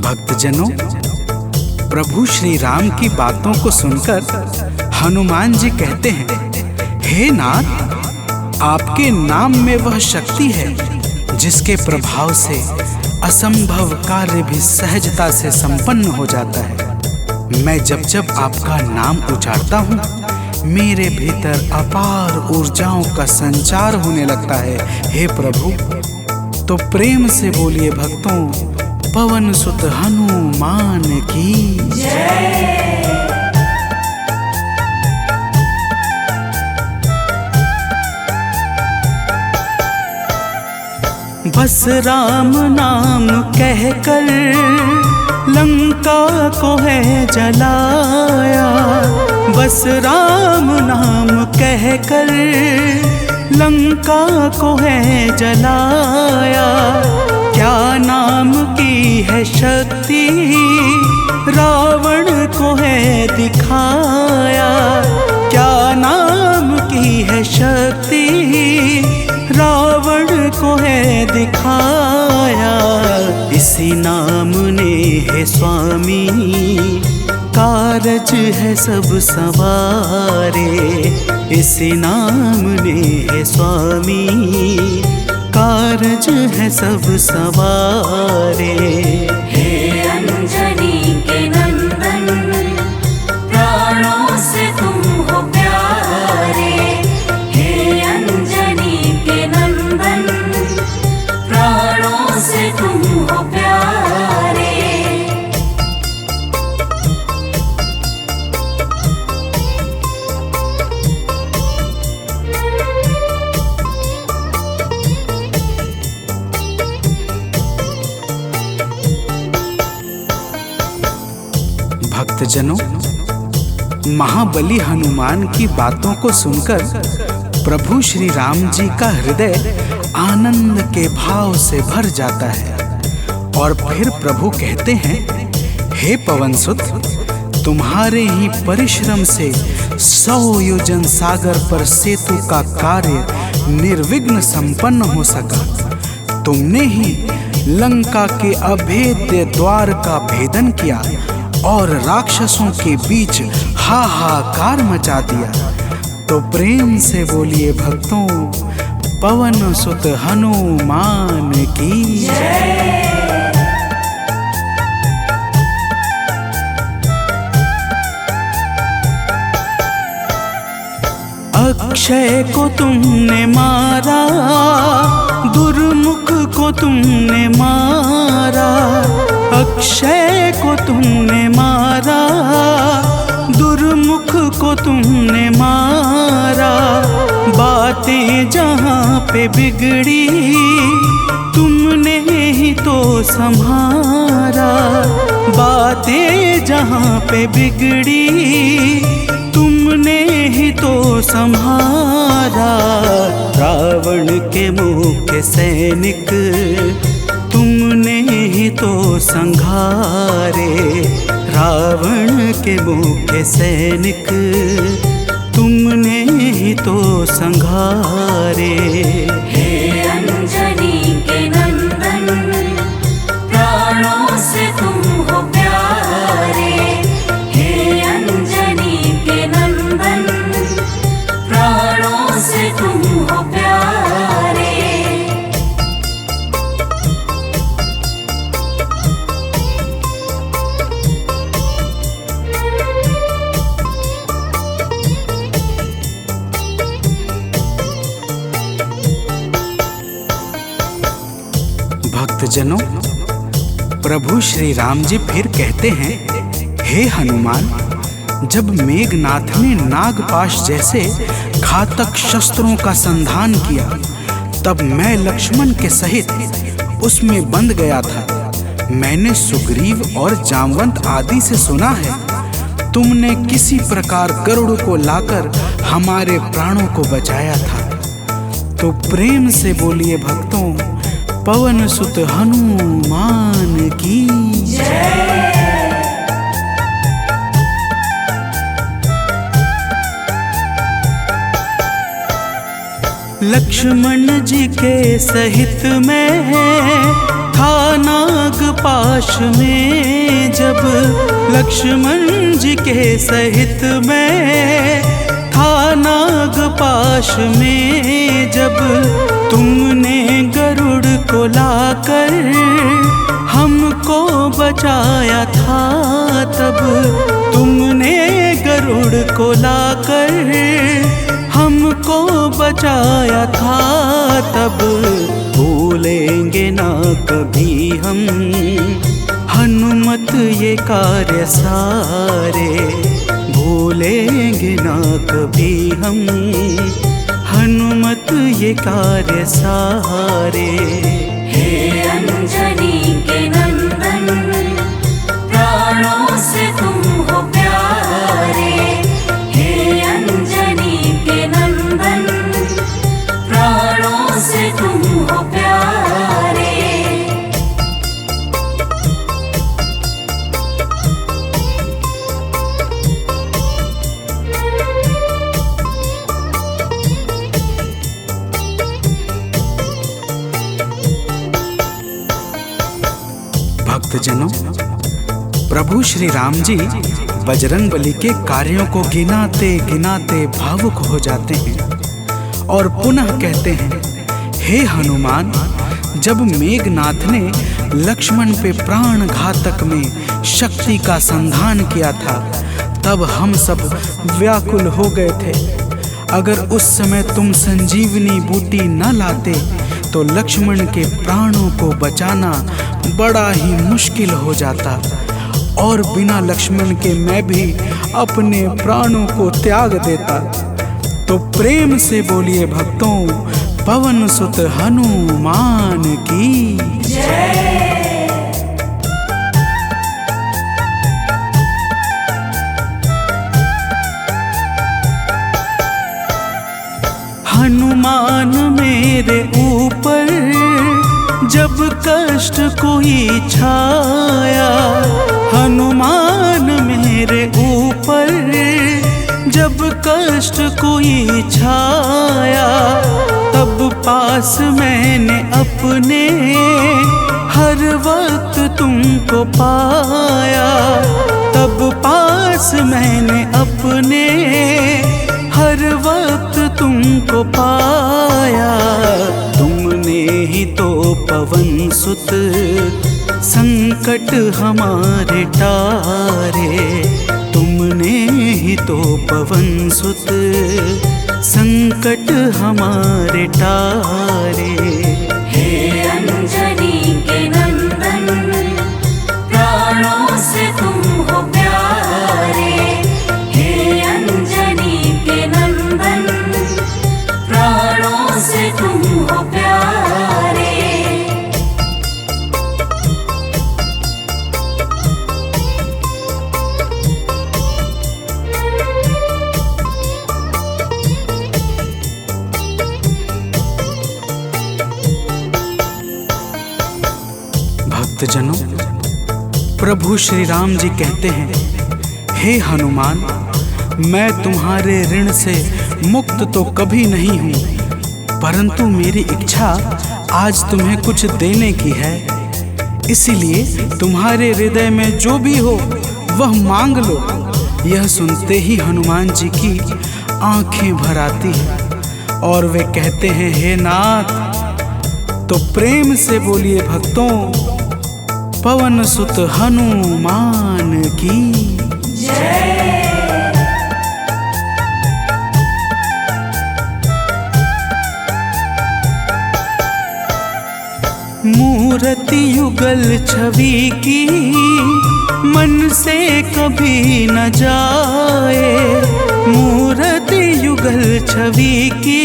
भक्तजनों, प्रभु श्री राम की बातों को सुनकर हनुमान जी कहते हैं, हे नाथ, आपके नाम में वह शक्ति है जिसके प्रभाव से असंभव कार्य भी सहजता से संपन्न हो जाता है। मैं जब जब आपका नाम उच्चारता हूँ, मेरे भीतर अपार ऊर्जाओं का संचार होने लगता है। हे प्रभु, तो प्रेम से बोलिए भक्तों, पवन सुत हनुमान की जय। बस राम नाम कहकर लंका को है जलाया। बस राम नाम कहकर लंका को है जलाया। क्या नाम की है शक्ति रावण को है दिखाया। क्या नाम की है शक्ति रावण को है दिखाया। इसी नाम ने है स्वामी कारज है सब सवारे। इसी नाम ने है स्वामी कारज है सब सवारे। हे अंजनी के नंदन प्राणों से तुम हो प्यारे। हे अंजनी के नंदन प्राणों से तुम हो प्यारे। भक्तजनों, महाबली हनुमान की बातों को सुनकर प्रभु श्री राम जी का हृदय आनंद के भाव से भर जाता है। और फिर प्रभु कहते हैं, हे पवनसुत, तुम्हारे ही परिश्रम से 100 योजन सागर पर सेतु का कार्य निर्विघ्न संपन्न हो सका। तुमने ही लंका के अभेद्य द्वार का भेदन किया और राक्षसों के बीच हाहाकार मचा दिया। तो प्रेम से बोलिए भक्तों, पवन सुत हनुमान की जय। अक्षय को तुमने मारा, दुर्मुख को तुमने मारा। अक्षय को तुमने मारा, दुर्मुख को तुमने मारा। बातें जहाँ पे बिगड़ी तुमने ही तो संभारा। बातें जहाँ पे बिगड़ी तुमने ही तो संभारा। रावण के मुख्य सैनिक तुमने ही तो संघारे। रावण के मुख्य सैनिक तुमने ही तो संघारे। हे अंजनी के नंदन प्राणों से तुम हो प्यारे। हे अंजनी के नंदन प्राणों से तुम हो प्यारे। भक्तजनों, प्रभु श्री राम जी फिर कहते हैं, हे हनुमान, जब मेघनाथ ने नागपाश जैसे घातक शस्त्रों का संधान किया, तब मैं लक्ष्मण के सहित उसमें बंध गया था। मैंने सुग्रीव और जामवंत आदि से सुना है, तुमने किसी प्रकार गरुड़ को लाकर हमारे प्राणों को बचाया था। तो प्रेम से बोलिए भक्तों, पवन सुत हनुमान की जय। लक्ष्मण जी के सहित में था नागपाश में। जब लक्ष्मण जी के सहित में था नागपाश में। जब तुमने गरुड़ को लाकर हमको बचाया था, तब तुमने गरुड़ को लाकर हमको बचाया था। तब भूलेंगे ना कभी हम हनुमत ये कार्य सारे। भूलेंगे ना कभी हम हनुमत ये कार्य सारे। हे अंजनी के नंदन भक्तजनों, प्रभु श्री राम जी बजरंगबली के कार्यों को गिनाते गिनाते भावुक हो जाते हैं और पुनः कहते हैं, हे हनुमान, जब मेघनाथ ने लक्ष्मण पे प्राण घातक में शक्ति का संधान किया था, तब हम सब व्याकुल हो गए थे। अगर उस समय तुम संजीवनी बूटी न लाते तो लक्ष्मण के प्राणों को बचाना बड़ा ही मुश्किल हो जाता, और बिना लक्ष्मण के मैं भी अपने प्राणों को त्याग देता। तो प्रेम से बोलिए भक्तों, पवन सुत हनुमान की जय। हनुमान मेरे ऊपर जब कष्ट कोई छाया, हनुमान मेरे ऊपर जब कष्ट कोई छाया, तब पास मैंने अपने हर वक्त तुमको पाया, तब पास मैंने अपने हर वक्त तुमको पाया। तुमने ही तो पवन सुत संकट हमारे टारे, तुमने ही तो पवन सुत संकट हमारे टारे। हे अंजनी के नंदन, प्राणों से तुम हो प्यारे। हे अंजनी के नंदन, प्राणों से तुम हो प्यारे। भक्तजनों, प्रभु श्री राम जी कहते हैं, हे हनुमान, मैं तुम्हारे ऋण से मुक्त तो कभी नहीं हूँ, परंतु मेरी इच्छा आज तुम्हें कुछ देने की है। इसीलिए तुम्हारे हृदय में जो भी हो वह मांग लो। यह सुनते ही हनुमान जी की आंखें भर आती हैं और वे कहते हैं, हे नाथ। तो प्रेम से बोलिए भक्तों, पवन सुत हनुमान की जय। मूर्ति युगल छवि की मन से कभी न जाए, मूर्ति युगल छवि की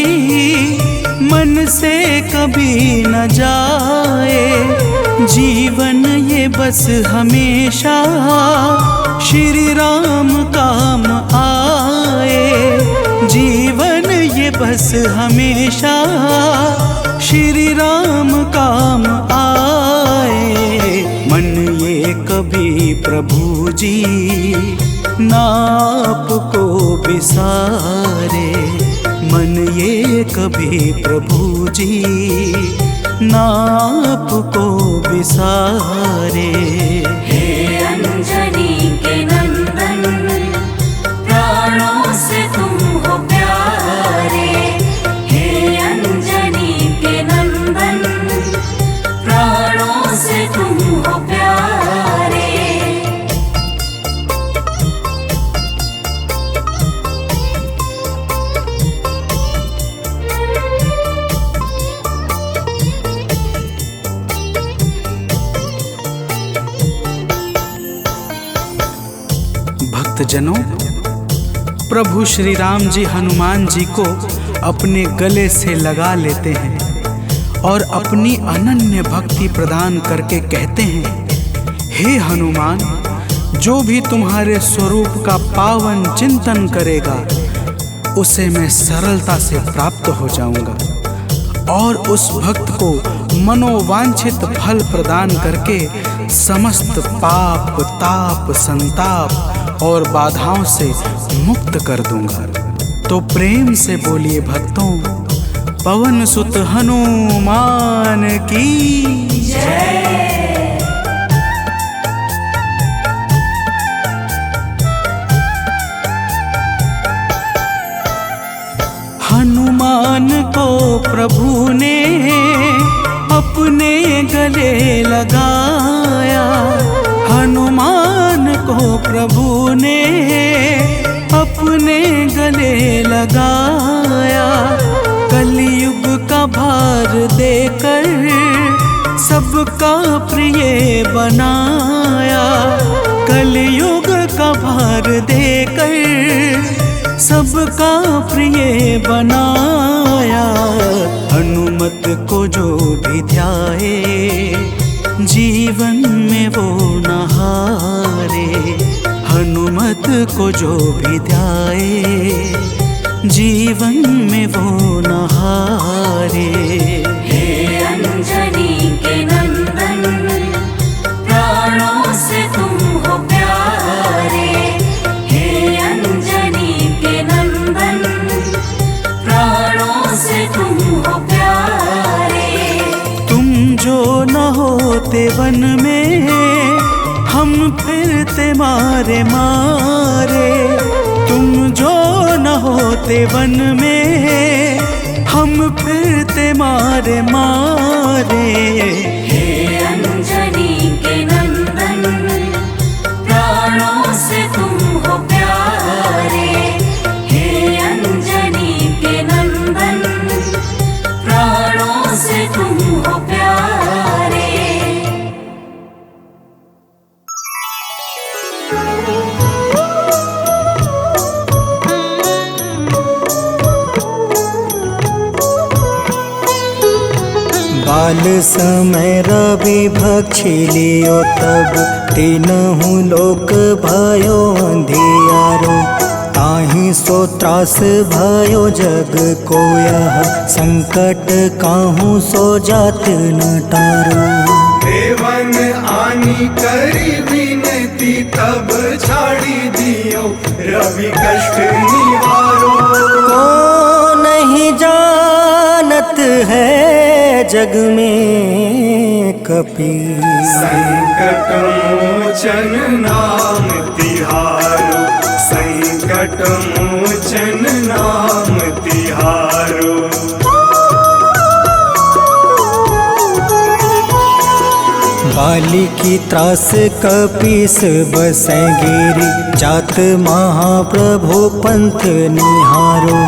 मन से कभी न जाए। जीवन ये बस हमेशा श्री राम काम आए, जीवन ये बस हमेशा श्री राम काम आए। मन ये कभी प्रभु जी नाप को बिसारे, मन ये कभी प्रभु जी नाप को बिसारे। हे अंजनी के नंदन, प्राणों से तुम हो प्यारे। हे अंजनी के नंदन, प्राणों से तुम हो प्यारे। भक्तजनों, प्रभु श्री राम जी हनुमान जी को अपने गले से लगा लेते हैं और अपनी अनन्य भक्ति प्रदान करके कहते हैं, हे हनुमान, जो भी तुम्हारे स्वरूप का पावन चिंतन करेगा उसे मैं सरलता से प्राप्त हो जाऊंगा और उस भक्त को मनोवांछित फल प्रदान करके समस्त पाप, ताप, संताप और बाधाओं से मुक्त कर दूंगा। तो प्रेम से बोलिए भक्तों, पवन सुत हनुमान की जय। गले लगाया। हनुमान को प्रभु ने अपने गले लगाया। कलयुग का भार देकर सबका प्रिय बनाया। कलयुग का भार देकर सबका प्रिय बनाया। हनुमत को जो भी ध्याए जीवन में वो न हारे। हनुमत को जो भी ध्याए जीवन में वो न हारे। हे अंजनी के नंदन, प्राणों से तुम हो प्यारे। हे अंजनी के नंदन, प्राणों से तुम हो प्यारे। तुम जो न होते वन में हम फिरते मारे मारे। तुम जो न होते वन में हम फिरते मारे मारे। हे अंजनी के नंदन, प्राणों से तुम हो प्यारे। हे अंजनी के नंदन, प्राणों से तुम हो प्यारे। बाल समय रवि भक्षी लियो तब तीनहु लोक भयो अंधियारो। ताहि सो त्रास भयो जग को यह संकट काहू सो जात न टारो। देवन आनी करी विनती तब छाड़ी दियो रवि कष्ट निवारो। को नहीं जानत है जग में कपि संकट मोचन नाम तिहारो। संकट मोचन नाम तिहारो। बाली की त्रास कपीस बसै गिरी। जात महाप्रभु पंथ निहारो।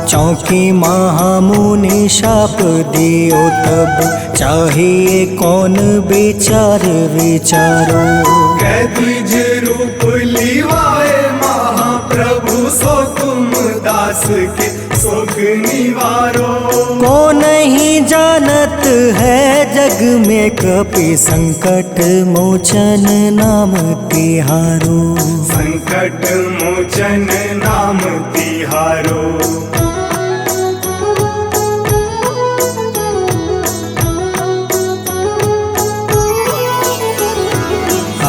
चौकी महामुनि शाप दियो तब चाहिए कौन विचार विचारो। कैद्विज रूप लिवाए महाप्रभु सो तुम दास के शोक निवारो। को नहीं जानत है जग में कपि संकट मोचन नाम तिहारो। संकट मोचन नाम तिहारो।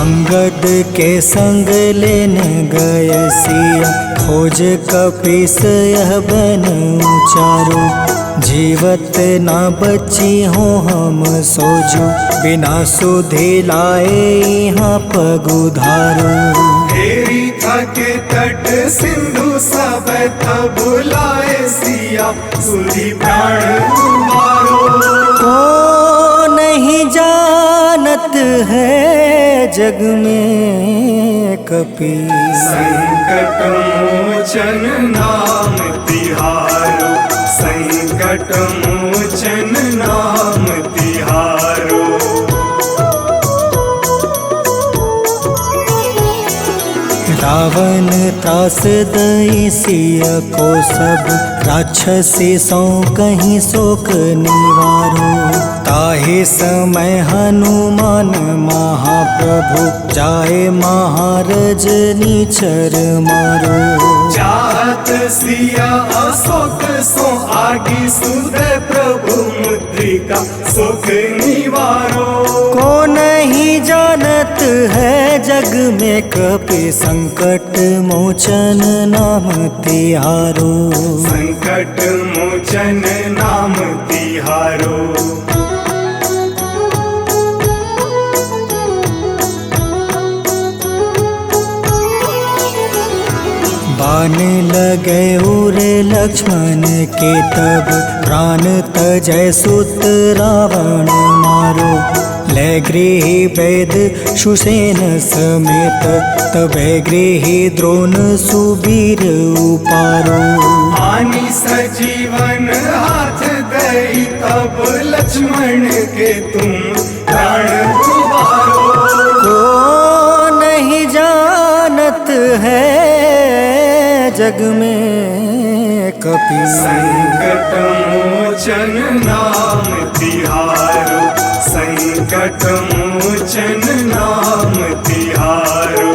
अंगद के संग लेने गए सिया। खोज कपीस यह बन उचारो। जीवत ना बची हो हम सोजो। बिना सुधि लाए यहाँ पग उधारो। तेरी थके तट सिंधु सब तब बुलाए सिया। सुधि प्राण तुम्हारो। को नहीं जानत है जग में कपि संकट मोचन नाम तिहारो। संकट मोचन नाम तिहारो। रावण त्रास दई सिया को सब। राक्षसी सो कहीं शोक निवारो। ताहि समय हनुमान महाप्रभु जाए महारज नीचर मारो। चाहत सिया अशोक सो आगी सुदय प्रभु मुद्रिका सुख निवारो। को नहीं जानत है जग में कपि संकट मोचन नाम तिहारो। संकट मोचन नाम तिहारो। बाण लगे उर लक्ष्मण के तब। प्राण तजय सुत रावण मारो, ले गृह वैद सुसेन समेत, तबे गृह द्रोण सुबीर उपारो। आनी सजीवन हाथ दई तब लक्ष्मण के तुम प्राण उबारो। को नहीं जानत है जग में कपि, संकट मोचन नाम तिहारो, संकट मोचन नाम तिहारो।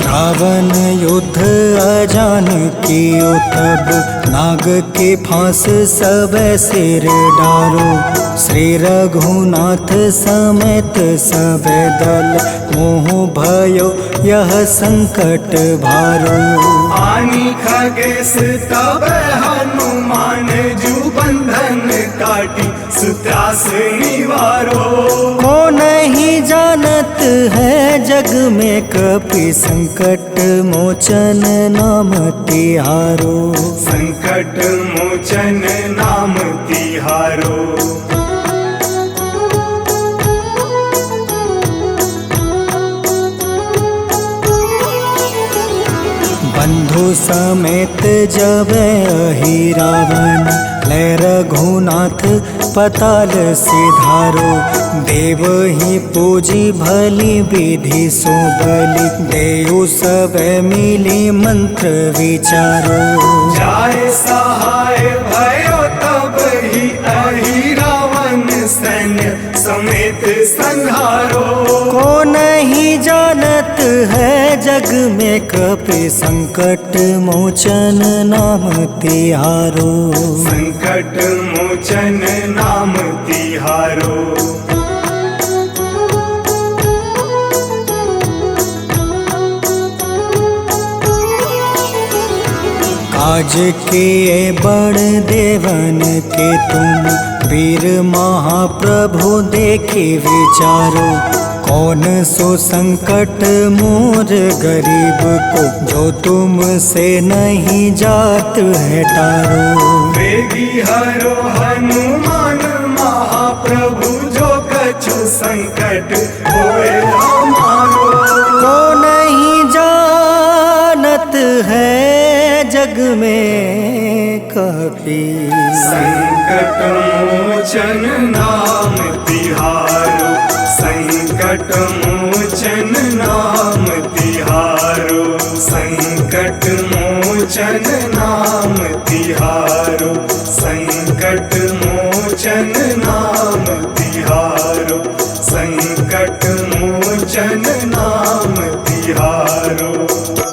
रावण युद्ध अजान कियो तब, नाग के फांस सब सिर डारो। श्री रघुनाथ समेत सब दल, मोह भयो यह संकट भारो। आनी खगेश तब हनुमान जू बंधन काटी, सुत्रास निवारो। को नहीं जानत है जग में कपि, संकट मोचन नाम तिहारो। संकट मोचन नाम तिहारो। बंधु समेत जब अहि रावण, ले रघुनाथ पताल सिधारो। देव ही पूजी भली विधि सो बलि, देव सब मिली मंत्र विचारो। जाय सहाय भयो तब ही अहि रावण सैन्य समेत संहारो। को नहीं जानत है जग में कपि, संकट मोचन नाम तिहारो। संकट मोचन नाम तिहारो। काज किए बड़ देवन के तुम, वीर महाप्रभु देखे विचारो। कौन सो संकट मोर गरीब को, जो तुमसे नहीं जात है टारो। वेगी हरो हनुमान महाप्रभु, जो कछु संकट होए हमारो। को नहीं जानत है जग में कपि, संकट मोचन नाम तिहारो। संकट मोचन नाम तिहारो। संकट मोचन नाम तिहारो। संकट मोचन नाम तिहारो। संकट मोचन नाम तिहारो।